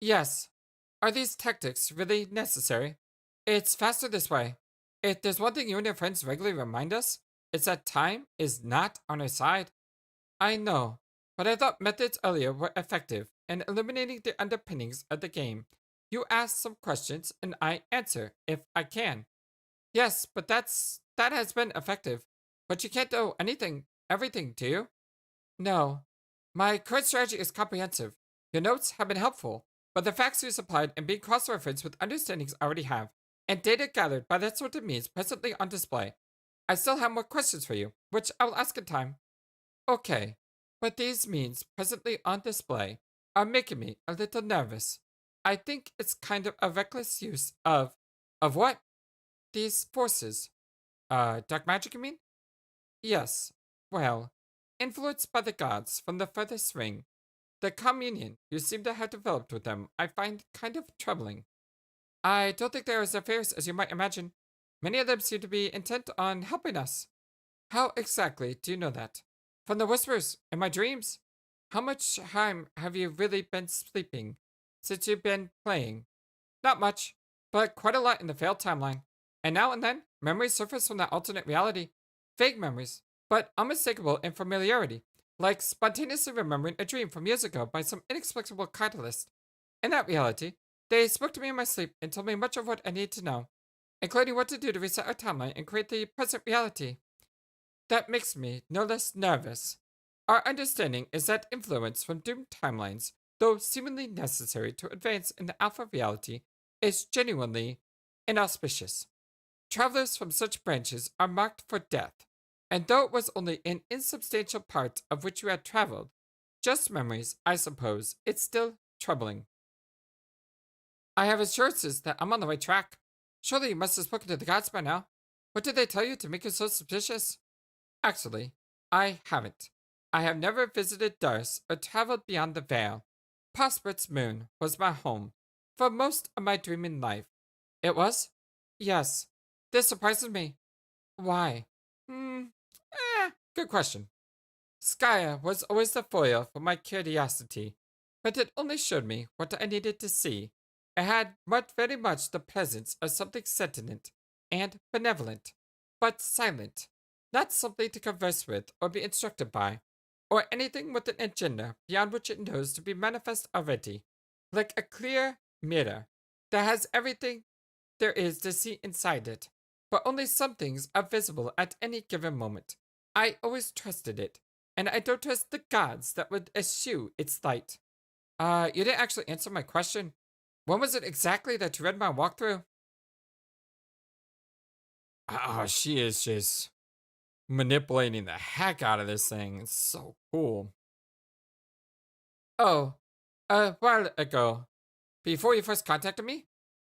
Yes. Are these tactics really necessary? It's faster this way. If there's one thing you and your friends regularly remind us, it's that time is not on our side. I know, but I thought methods earlier were effective in eliminating the underpinnings of the game. You ask some questions and I answer if I can. Yes, but that has been effective. But you can't do everything, do you? No. My current strategy is comprehensive. Your notes have been helpful, but the facts you supplied and being cross-referenced with understandings I already have, and data gathered by that sort of means presently on display. I still have more questions for you, which I will ask in time. Okay, but these means presently on display are making me a little nervous. I think it's kind of a reckless use of what? These forces. Dark magic, you mean? Yes. Well, influenced by the gods from the furthest ring, the communion you seem to have developed with them I find kind of troubling. I don't think they're as nefarious as you might imagine. Many of them seem to be intent on helping us. How exactly do you know that? From the whispers in my dreams? How much time have you really been sleeping since you've been playing? Not much, but quite a lot in the failed timeline. And now and then, memories surface from that alternate reality. Vague memories, but unmistakable in familiarity, like spontaneously remembering a dream from years ago by some inexplicable catalyst. In that reality, they spoke to me in my sleep and told me much of what I need to know, including what to do to reset our timeline and create the present reality. That makes me no less nervous. Our understanding is that influence from doomed timelines, though seemingly necessary to advance in the alpha reality, is genuinely inauspicious. Travelers from such branches are marked for death, and though it was only an insubstantial part of which you had traveled, just memories, I suppose, it's still troubling. I have assurances that I'm on the right track. Surely you must have spoken to the gods by now. What did they tell you to make you so suspicious? Actually, I haven't. I have never visited Darth or traveled beyond the Veil. Prosperit's moon was my home for most of my dreaming life. It was? Yes. This surprises me. Why? Good question. Skya was always the foil for my curiosity, but it only showed me what I needed to see. It had very much the presence of something sentient and benevolent, but silent, not something to converse with or be instructed by, or anything with an agenda beyond which it knows to be manifest already, like a clear mirror that has everything there is to see inside it, but only some things are visible at any given moment. I always trusted it, and I don't trust the gods that would eschew its light. You didn't actually answer my question. When was it exactly that you read my walkthrough? Oh, she is just manipulating the heck out of this thing. It's so cool. Oh, a while ago, before you first contacted me,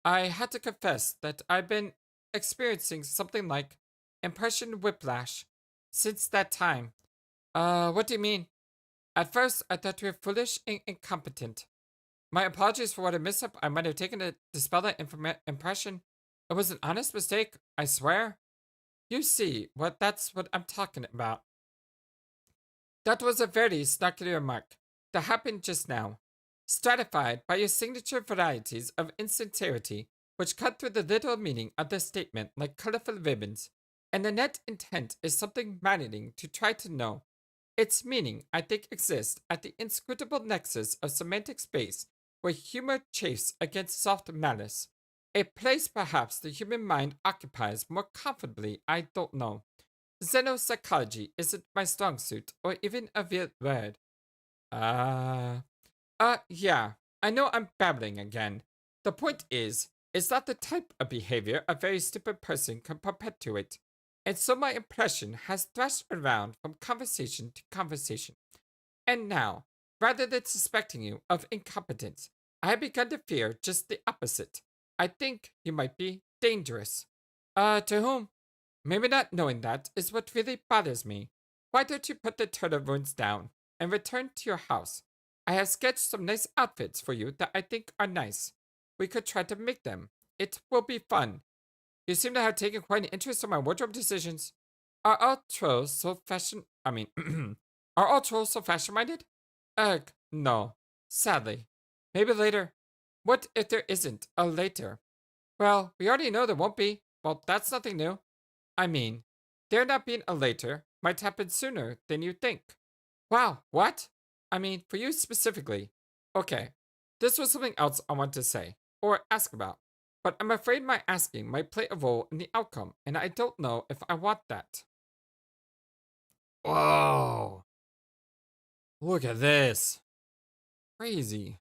I had to confess that I've been experiencing something like impression whiplash since that time. What do you mean? At first, I thought you were foolish and incompetent. My apologies for what a mishap I might have taken to dispel that impression. It was an honest mistake, I swear. You see, that's what I'm talking about. That was a very snarky remark that happened just now, stratified by your signature varieties of insincerity, which cut through the literal meaning of the statement like colorful ribbons, and the net intent is something maddening to try to know. Its meaning, I think, exists at the inscrutable nexus of semantic space where humor chafes against soft malice. A place perhaps the human mind occupies more comfortably, I don't know. Xenopsychology isn't my strong suit, or even a real word. Yeah, I know I'm babbling again. The point is that the type of behavior a very stupid person can perpetuate, and so my impression has thrashed around from conversation to conversation. And now, rather than suspecting you of incompetence, I have begun to fear just the opposite. I think you might be dangerous. To whom? Maybe not knowing that is what really bothers me. Why don't you put the turtle runes down and return to your house? I have sketched some nice outfits for you that I think are nice. We could try to make them. It will be fun. You seem to have taken quite an interest in my wardrobe decisions. Are all trolls so are all trolls so fashion-minded? Ugh, no. Sadly. Maybe later. What if there isn't a later? Well, we already know there won't be. Well, that's nothing new. I mean, there not being a later might happen sooner than you think. Wow, what? I mean, for you specifically. Okay, this was something else I want to say, or ask about. But I'm afraid my asking might play a role in the outcome, and I don't know if I want that. Whoa. Look at this. Crazy.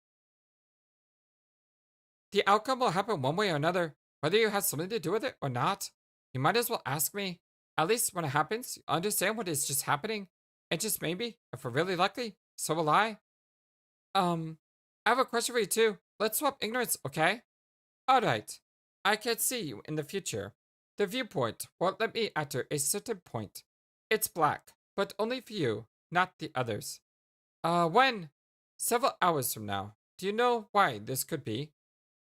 The outcome will happen one way or another, whether you have something to do with it or not. You might as well ask me. At least when it happens, you understand what is just happening. And just maybe, if we're really lucky, so will I. I have a question for you too. Let's swap ignorance, okay? Alright. I can see you in the future. The viewport won't let me enter a certain point. It's black, but only for you, not the others. When? Several hours from now. Do you know why this could be?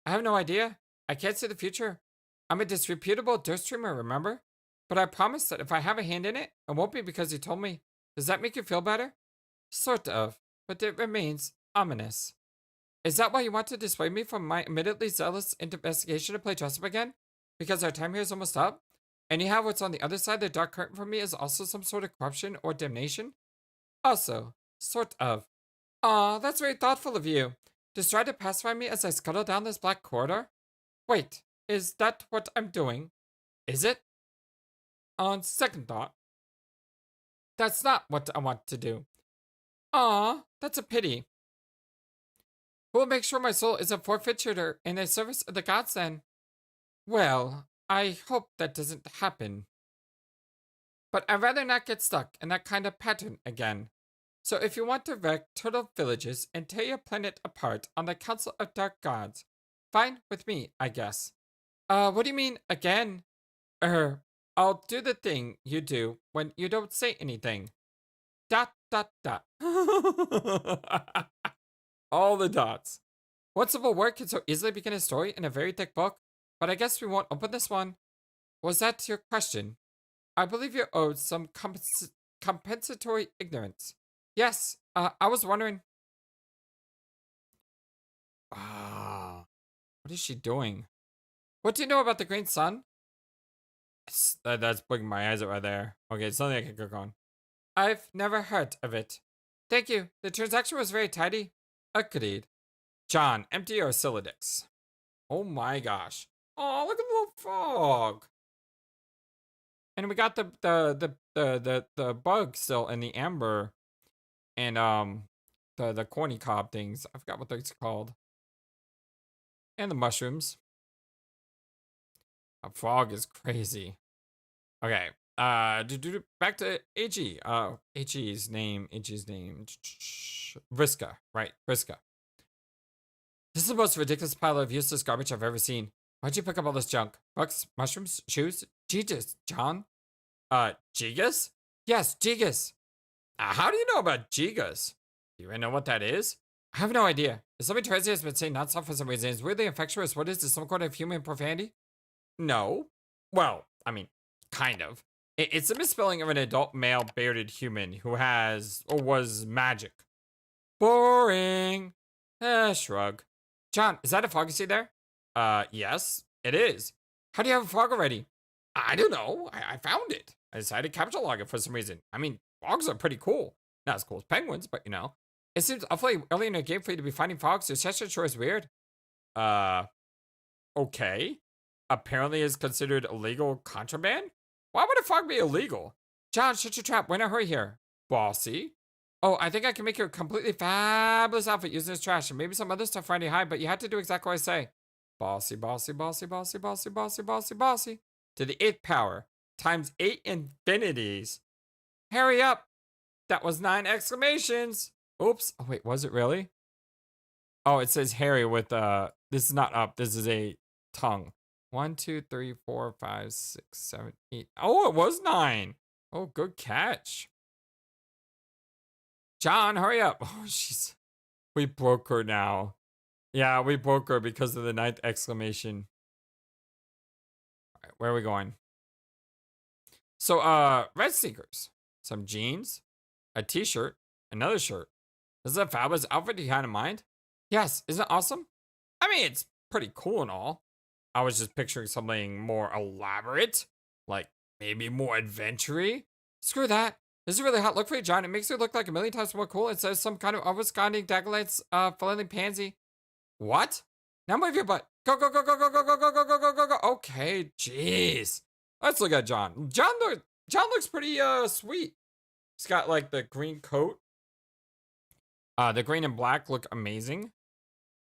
I have no idea. I can't see the future. I'm a disreputable dirt streamer, remember? But I promise that if I have a hand in it, it won't be because you told me. Does that make you feel better? Sort of, but it remains ominous. Is that why you want to dissuade me from my admittedly zealous investigation to play dress up again? Because our time here is almost up? Anyhow, what's on the other side of the dark curtain for me is also some sort of corruption or damnation? Also, sort of. Aw, that's very thoughtful of you. Just try to pacify me as I scuttle down this black corridor? Wait, is that what I'm doing? Is it? On second thought, that's not what I want to do. Aw, that's a pity. Who will make sure my soul isn't forfeited in the service of the gods then? Well, I hope that doesn't happen. But I'd rather not get stuck in that kind of pattern again. So if you want to wreck turtle villages and tear your planet apart on the Council of Dark Gods, fine with me, I guess. What do you mean, again? I'll do the thing you do when you don't say anything. Dot, dot, dot. All the dots. What simple word can so easily begin a story in a very thick book? But I guess we won't open this one. Was that your question? I believe you're owed some compensatory ignorance. Yes, I was wondering. Ah, what is she doing? What do you know about the green sun? That's bugging my eyes out right there. Okay, it's something I can click on. I've never heard of it. Thank you. The transaction was very tidy. Agreed. John, empty your Silidix. Oh my gosh. Oh, look at the little frog. And we got the bug still in the amber and the corny cob things. I forgot what those called. And the mushrooms. A frog is crazy. Okay. Back to AG. AG's name. Vriska. Right, Vriska. This is the most ridiculous pile of useless garbage I've ever seen. Why'd you pick up all this junk? Books, mushrooms, shoes? Jesus, John? Gigas? Yes, Gigas. How do you know about Gigas? Do you even know what that is? I have no idea. Is something crazy has been saying nonstop for some reason? It's weirdly infectious. What is this? Some kind of human profanity? No. Well, I mean, kind of. It's a misspelling of an adult male bearded human who has or was magic. Boring. Shrug. John, is that a frog you see there? Yes, it is. How do you have a frog already? I don't know. I found it. I decided to capture log it for some reason. I mean, frogs are pretty cool. Not as cool as penguins, but you know. It seems awfully early in the game for you to be finding frogs. Your session sure is weird. Okay. Apparently is considered illegal contraband? Why would a frog be illegal? John, shut your trap. We're in a hurry here. Bossy. Oh, I think I can make you a completely fabulous outfit using this trash and maybe some other stuff Friday high, but you had to do exactly what I say. Bossy, bossy, bossy, bossy, bossy, bossy, bossy, bossy. To the 8th power. Times 8 infinities. Hurry up. That was 9 exclamations. Oops. Oh, wait, was it really? Oh, it says Harry with, this is not up. This is a tongue. 1, 2, 3, 4, 5, 6, 7, 8. Oh, it was 9. Oh, good catch. John, hurry up. Oh, she's. We broke her now. Yeah, we broke her because of the 9th exclamation. All right, where are we going? So, red sneakers, some jeans, a t-shirt, another shirt. This is a fabulous outfit you had in mind? Yes, isn't it awesome? I mean, it's pretty cool and all. I was just picturing something more elaborate, like maybe more adventure-y. Screw that. This is a really hot look for you, John. It makes you look like a million times more cool. It says some kind of oversconding daggerlights, filet pansy. What? Now move your butt. Go, go, go, go, go, go, go, go, go, go, go, go, go. Okay, jeez. Let's look at John. John looks pretty sweet. He's got like the green coat. The green and black look amazing.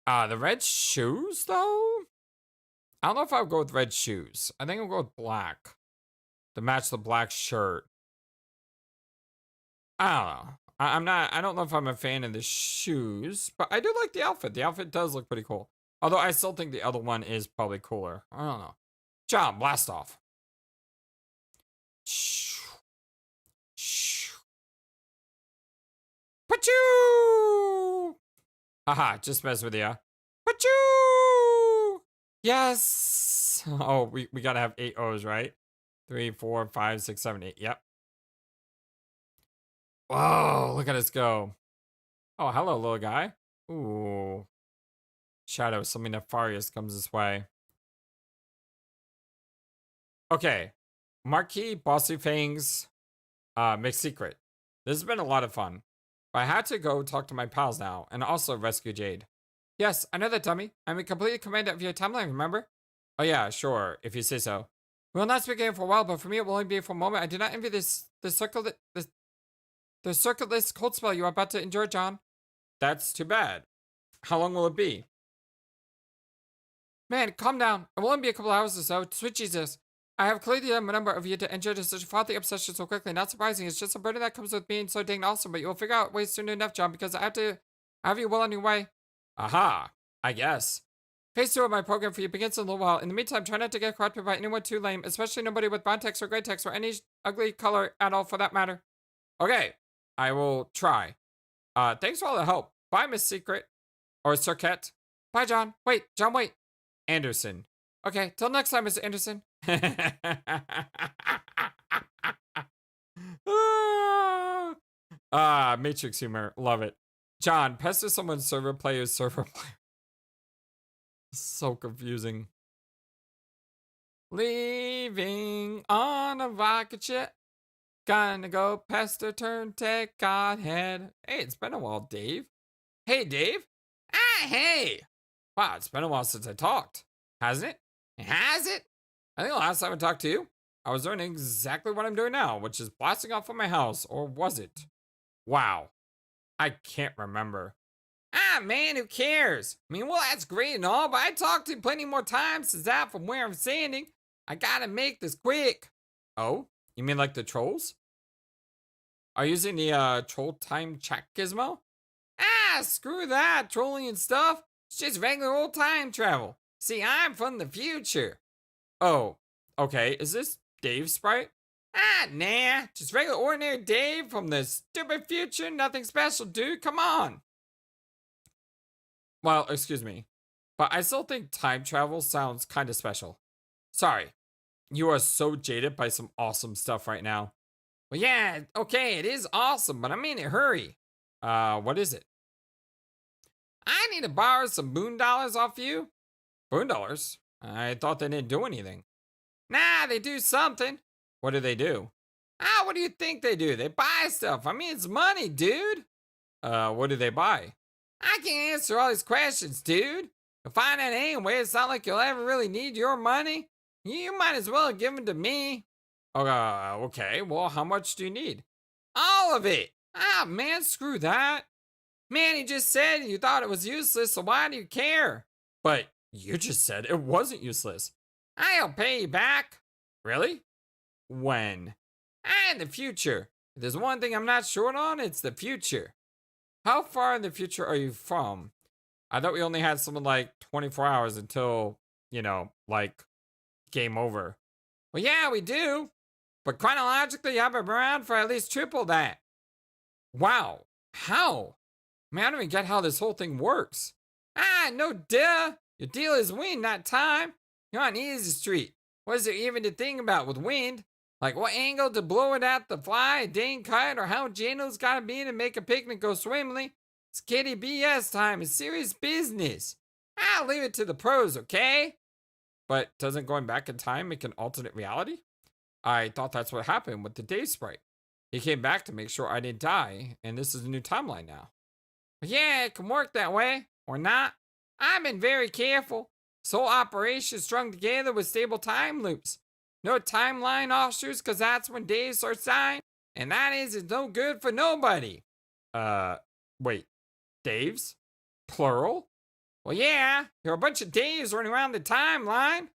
The red shoes though? I don't know if I'll go with red shoes. I think I'll go with black to match the black shirt. I don't know. I don't know if I'm a fan of the shoes, but I do like the outfit. The outfit does look pretty cool. Although I still think the other one is probably cooler. I don't know. John, blast off. Pachoo! Haha, just mess with you. Pachoo! Yes! Oh, we gotta have 8 O's, right? 3, 4, 5, 6, 7, 8. Yep. Whoa, look at us go. Oh, hello, little guy. Ooh. Shadow, something nefarious comes this way. Okay. Marquee, Bossy Fangs, Mixed Secret. This has been a lot of fun. But I had to go talk to my pals now, and also rescue Jade. Yes, I know that, dummy. I'm in complete command of your timeline, remember? Oh yeah, sure, if you say so. We will not speak again for a while, but for me it will only be for a moment. I do not envy the circletless cold spell you are about to endure, John. That's too bad. How long will it be? Man, calm down. It will only be a couple hours or so. Sweet Jesus. I have clearly a number of you to endure such a frothy obsession so quickly. Not surprising. It's just a burden that comes with being so dang awesome, but you'll figure out ways soon enough, John, because I have you well on your way. Aha. I guess. Phase 2 of my program for you begins in a little while. In the meantime, try not to get corrupted by anyone too lame, especially nobody with brown text or gray text or any ugly color at all for that matter. Okay. I will try. Thanks for all the help. Bye, Miss Secret. Or Circuit. Bye, John. Wait, John, wait. Anderson. Okay, till next time, Mr. Anderson. Matrix humor. Love it. John, pester someone's server player's server player. So confusing. Leaving on a rocket ship. Gonna go pester turn tech godhead. Hey, it's been a while, Dave. Hey, Dave. Ah, hey. Wow, it's been a while since I talked. Hasn't it? Has it? I think the last time I talked to you, I was doing exactly what I'm doing now, which is blasting off from my house, or was it? Wow. I can't remember. Ah, man, who cares? I mean, well, that's great and all, but I talked to you plenty more times since that from where I'm standing. I gotta make this quick. Oh, you mean like the trolls? Are you using the troll time check gizmo? Ah, screw that, trolling and stuff. It's just regular old time travel. See, I'm from the future. Oh, okay. Is this Dave's sprite? Ah, nah. Just regular ordinary Dave from the stupid future. Nothing special, dude. Come on. Well, excuse me. But I still think time travel sounds kind of special. Sorry. You are so jaded by some awesome stuff right now. Well, yeah, okay, it is awesome, but I mean, hurry. What is it? I need to borrow some Boon dollars off you. Boon dollars? I thought they didn't do anything. Nah, they do something. What do they do? Ah, what do you think they do? They buy stuff. I mean, it's money, dude. What do they buy? I can't answer all these questions, dude. You'll find out anyway. It's not like you'll ever really need your money. You might as well give it to me. Okay. Well, how much do you need? All of it. Ah, man, screw that. Man, you just said you thought it was useless, so why do you care? But you just said it wasn't useless. I'll pay you back. Really? When? In the future. If there's one thing I'm not short on, it's the future. How far in the future are you from? I thought we only had something like 24 hours until, like game over. Well, yeah, we do. But chronologically, I've been around for at least triple that. Wow. How? Man, I don't even get how this whole thing works. No duh. Your deal is wind, not time. You're on easy street. What is there even to think about with wind? Like what angle to blow it at to fly a dang kite, or how gentle it's gotta be to make a picnic go swimmingly? It's kitty BS time. It's serious business. I'll leave it to the pros, okay? But doesn't going back in time make an alternate reality? I thought that's what happened with the Dave sprite. He came back to make sure I didn't die, and this is a new timeline now. But yeah, it can work that way, or not. I've been very careful. This whole operation is strung together with stable time loops. No timeline offshoots, because that's when Dave starts dying, and that is no good for nobody. Wait, Daves? Plural? Well, yeah, there are a bunch of Daves running around the timeline.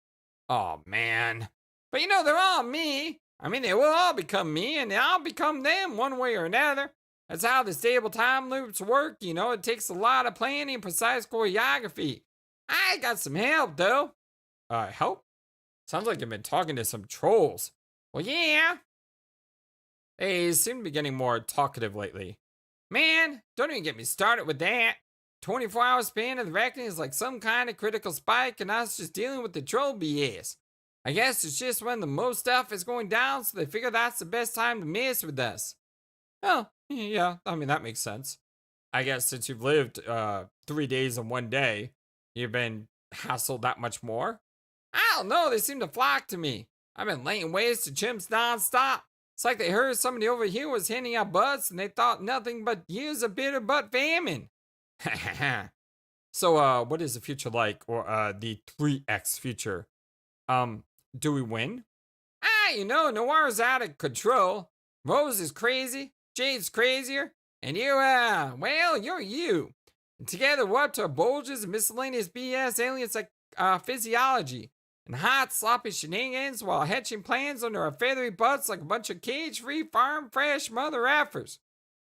Oh, man. But they're all me. I mean, they will all become me, and I'll become them one way or another. That's how the stable time loops work, It takes a lot of planning and precise choreography. I got some help, though. Help? Sounds like you've been talking to some trolls. Well, yeah. They seem to be getting more talkative lately. Man, don't even get me started with that. 24-hour span of the reckoning is like some kind of critical spike, and us just dealing with the troll BS. I guess it's just when the most stuff is going down, so they figure that's the best time to mess with us. Oh, yeah, I mean, that makes sense. I guess since you've lived 3 days in one day, you've been hassled that much more. I don't know, they seem to flock to me. I've been laying waste to chimps nonstop. It's like they heard somebody over here was handing out butts, and they thought nothing but years of bitter butt famine. So, what is the future like, or the 3x future? Do we win? Noir's out of control. Rose is crazy, Jade's crazier, and you're you. And together, we're up to our bulges and miscellaneous BS aliens like physiology and hot, sloppy shenanigans while hatching plans under our feathery butts like a bunch of cage-free, farm-fresh mother effers.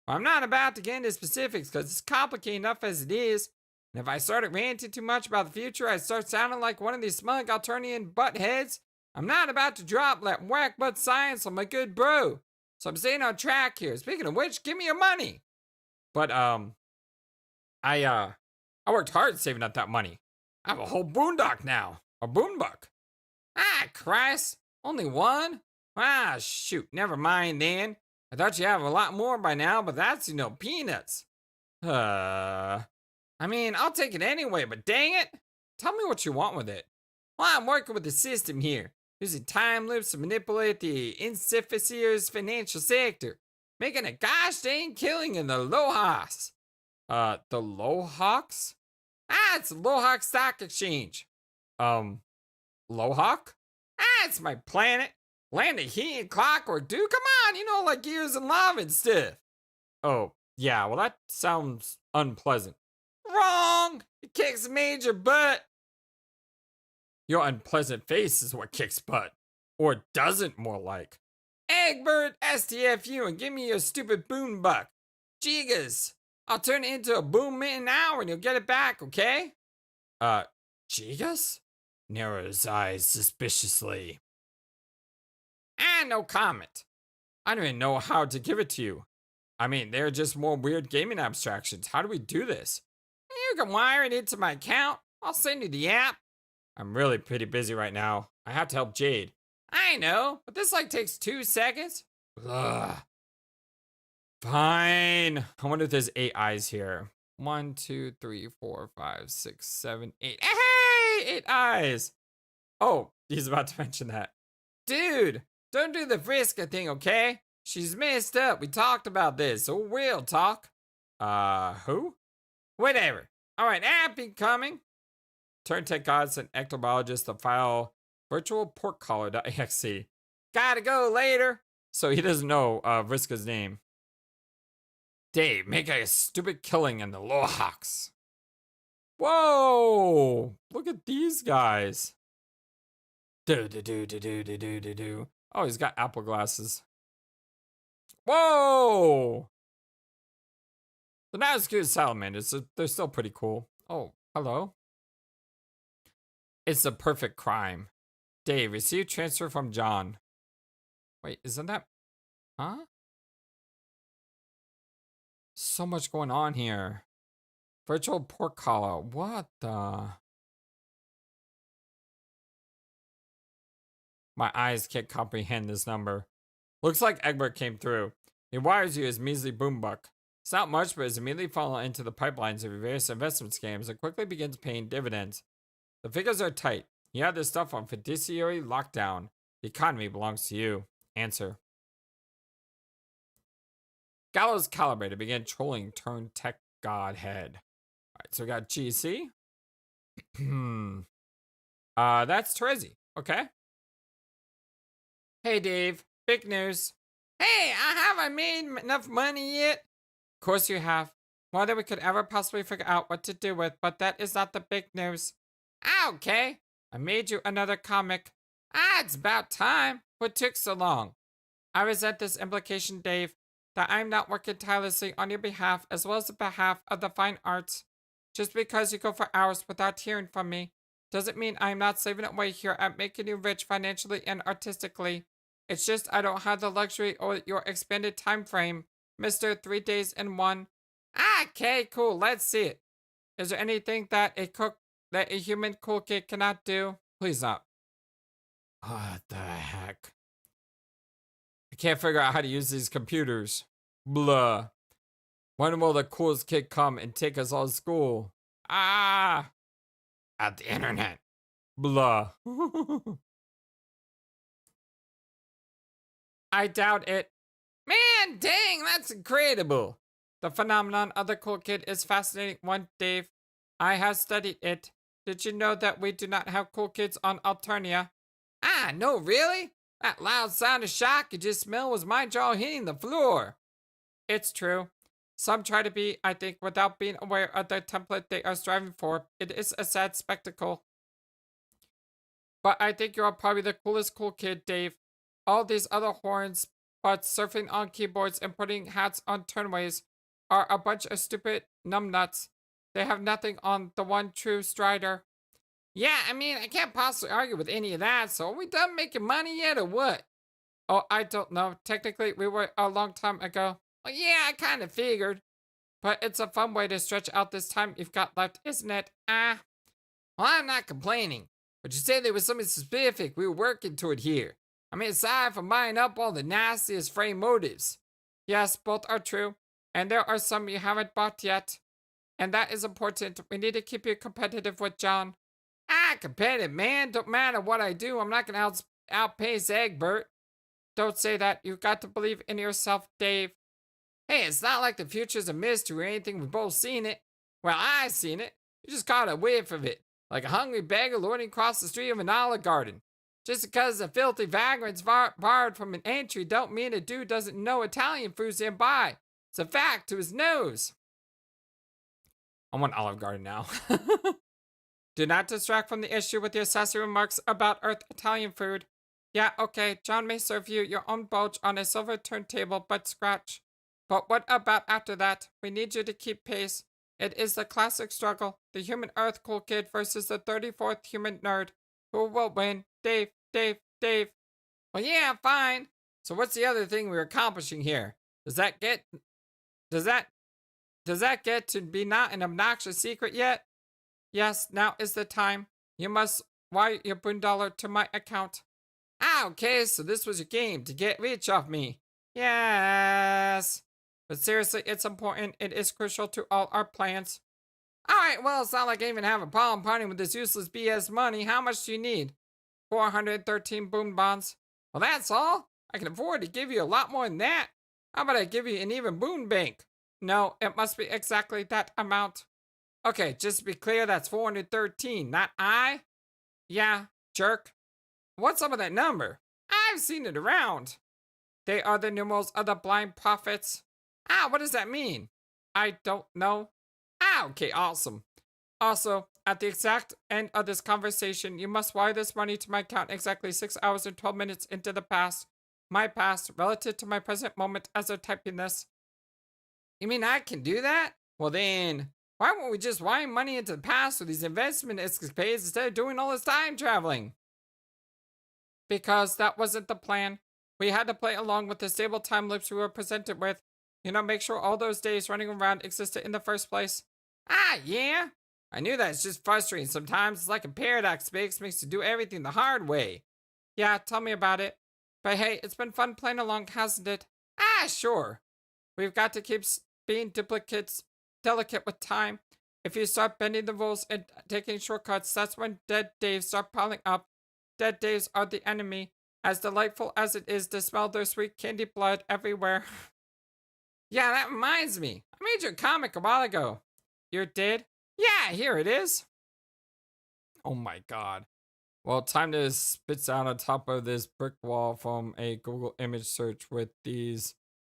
Well, I'm not about to get into specifics because it's complicated enough as it is. And if I started ranting too much about the future, I'd start sounding like one of these smug Alternian buttheads. I'm not about to drop that whack butt science on my good bro. So I'm staying on track here. Speaking of which, give me your money. But, I worked hard saving up that money. I have a whole boondock now. A Boonbuck. Christ. Only one? Shoot. Never mind then. I thought you have a lot more by now, but that's, peanuts. I mean, I'll take it anyway, but dang it. Tell me what you want with it. Well, I'm working with the system here, using time loops to manipulate the insificier's financial sector, making a gosh dang killing in the Lohawks. The Lohawks? It's the Lohawk Stock Exchange. Lohawk? It's my planet. Land of heat and clockwork, dude. Come on, like years and lava and stuff. Oh, yeah, well, that sounds unpleasant. Wrong! It kicks major butt. Your unpleasant face is what kicks butt. Or doesn't, more like. Egbert, STFU, and give me your stupid Boonbuck. Gigas. I'll turn it into a boom in an hour and you'll get it back, okay? Gigas? Narrows his eyes suspiciously. no comment. I don't even know how to give it to you. I mean, they're just more weird gaming abstractions. How do we do this? You can wire it into my account. I'll send you the app. I'm really pretty busy right now. I have to help Jade. I know, but this like takes 2 seconds. Ugh. Fine. I wonder if there's 8 eyes here. 1, 2, 3, 4, 5, 6, 7, 8. Hey, 8 eyes. Oh, he's about to mention that. Dude, don't do the Vriska thing, okay? She's messed up. We talked about this, so we'll talk. Who? Whatever. All right, app incoming. Turn tech gods and ectobiologist to file virtualporkcollar.exe. Gotta go later. So he doesn't know Vriska's name. Dave, make a stupid killing in the Lohawks. Whoa! Look at these guys. Do. Oh, he's got apple glasses. Whoa! The not as good as salamanders. So they're still pretty cool. Oh, hello. It's the perfect crime. Dave, receive transfer from John. Wait, isn't that... Huh? So much going on here. Virtual pork collar. What the... My eyes can't comprehend this number. Looks like Egbert came through. He wires you his measly Boonbuck. It's not much, but it's immediately fallen into the pipelines of your various investment scams and quickly begins paying dividends. The figures are tight. You have this stuff on fiduciary lockdown. The economy belongs to you. Answer. Gallows Calibrator began trolling turn tech godhead. Alright, so we got GC. That's Terezi. Okay. Hey Dave, big news. Hey, I haven't made enough money yet. Of course you have. More than we could ever possibly figure out what to do with, but that is not the big news. Okay, I made you another comic. It's about time. What took so long? I resent this implication, Dave, that I'm not working tirelessly on your behalf as well as the behalf of the fine arts. Just because you go for hours without hearing from me doesn't mean I'm not slaving away here at making you rich financially and artistically. It's just I don't have the luxury or your expanded time frame, Mr. 3 days in 1. Okay, cool, let's see it. Is there anything that a human cool kid cannot do? Please not. What the heck? I can't figure out how to use these computers. Blah. When will the coolest kid come and take us all to school? At the internet. Blah. I doubt it. Man, dang, that's incredible. The phenomenon of the cool kid is fascinating one, Dave. I have studied it. Did you know that we do not have cool kids on Alternia? No, really? That loud sound of shock you just smelled was my jaw hitting the floor. It's true. Some try to be, I think, without being aware of the template they are striving for. It is a sad spectacle. But I think you're probably the coolest cool kid, Dave. All these other horns, but surfing on keyboards and putting hats on turnways are a bunch of stupid numbnuts. They have nothing on the one true Strider. Yeah, I mean, I can't possibly argue with any of that, so are we done making money yet or what? Oh, I don't know. Technically, we were a long time ago. Well, yeah, I kind of figured. But it's a fun way to stretch out this time you've got left, isn't it? Well, I'm not complaining. But you said there was something specific we were working toward here. I mean, aside from buying up all the nastiest frame motives. Yes, both are true. And there are some you haven't bought yet. And that is important. We need to keep you competitive with John. Competitive, man. Don't matter what I do. I'm not going to outpace Egbert. Don't say that. You've got to believe in yourself, Dave. Hey, it's not like the future's a mystery or anything. We've both seen it. Well, I've seen it. You just caught a whiff of it. Like a hungry beggar lording across the street of an olive garden. Just because the filthy vagrant's barred from an entry don't mean a dude doesn't know Italian food's nearby. It's a fact to his nose. I want Olive Garden now. Do not distract from the issue with your sassy remarks about Earth Italian food. Yeah, okay, John may serve you your own bulge on a silver turntable, but scratch. But what about after that? We need you to keep pace. It is the classic struggle. The human Earth cool kid versus the 34th human nerd. Who will win? Dave. Well, yeah, fine. So what's the other thing we're accomplishing here? Does that get to be not an obnoxious secret yet? Yes, now is the time. You must wire your $1 to my account. Ah, okay, so this was your game to get rich off me. Yes. But seriously, it's important. It is crucial to all our plans. Alright, well, it's not like I even have a problem parting with this useless BS money. How much do you need? 413 boom bonds. Well, that's all? I can afford to give you a lot more than that. How about I give you an even boon bank? No, it must be exactly that amount. Okay, just to be clear, that's 413, not I. Yeah, jerk. What's up with that number? I've seen it around. They are the numerals of the blind prophets. Ah, what does that mean? I don't know. Ah, okay, awesome. Also, at the exact end of this conversation, you must wire this money to my account exactly 6 hours and 12 minutes into the past. My past, relative to my present moment as of typing this. You mean I can do that? Well then, why won't we just wire money into the past with these investment escapades instead of doing all this time traveling? Because that wasn't the plan. We had to play along with the stable time loops we were presented with. Make sure all those days running around existed in the first place. Ah, yeah? I knew that. It's just frustrating sometimes. It's like a paradox makes you do everything the hard way. Yeah, tell me about it. But hey, it's been fun playing along, hasn't it? Ah, sure. We've got to keep being delicate with time. If you start bending the rules and taking shortcuts, that's when dead days start piling up. Dead days are the enemy. As delightful as it is to smell their sweet candy blood everywhere. Yeah, that reminds me. I made you a comic a while ago. You did? Yeah, here it is. Oh my god. Well, time to spit out on top of this brick wall from a Google image search with these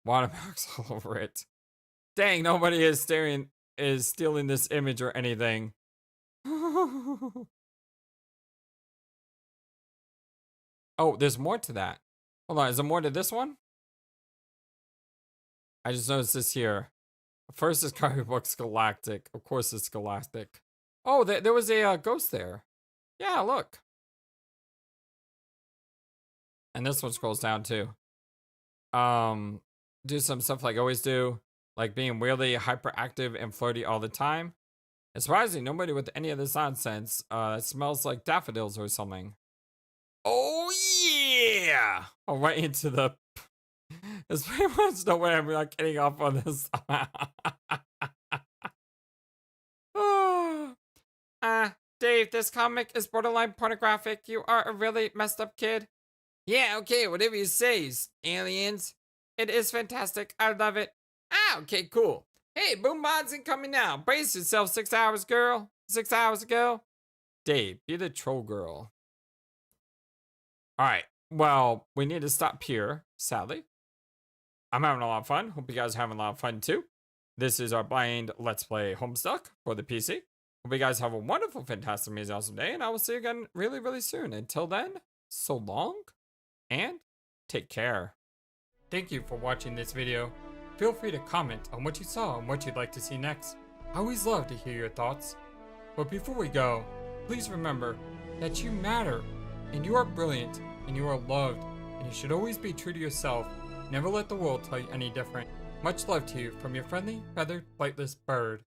watermarks all over it. Dang, nobody is stealing this image or anything. Oh, there's more to that. Hold on, is there more to this one? I just noticed this here. First is Copybook's Galactic. Of course it's Galactic. Oh, there was a ghost there. Yeah, look. And this one scrolls down too. Do some stuff like I always do. Like being weirdly hyperactive and flirty all the time. It's surprising nobody with any of this nonsense. It smells like daffodils or something. Oh yeah! Oh, right into the... There's pretty much no way I'm not getting off on this. Dave, this comic is borderline pornographic. You are a really messed up kid. Yeah, okay, whatever you say, aliens. It is fantastic. I love it. Ah, okay, cool. Hey, Boonbuck's incoming now. Brace yourself, 6 hours, girl. 6 hours ago. Dave, be the troll girl. Alright, well, we need to stop here, sadly. I'm having a lot of fun. Hope you guys are having a lot of fun too. This is our blind Let's Play Homestuck for the PC. Hope you guys have a wonderful, fantastic, amazing, awesome day, and I will see you again really, really soon. Until then, so long, and take care. Thank you for watching this video. Feel free to comment on what you saw and what you'd like to see next. I always love to hear your thoughts. But before we go, please remember that you matter, and you are brilliant, and you are loved, and you should always be true to yourself. Never let the world tell you any different. Much love to you from your friendly, feathered, flightless bird.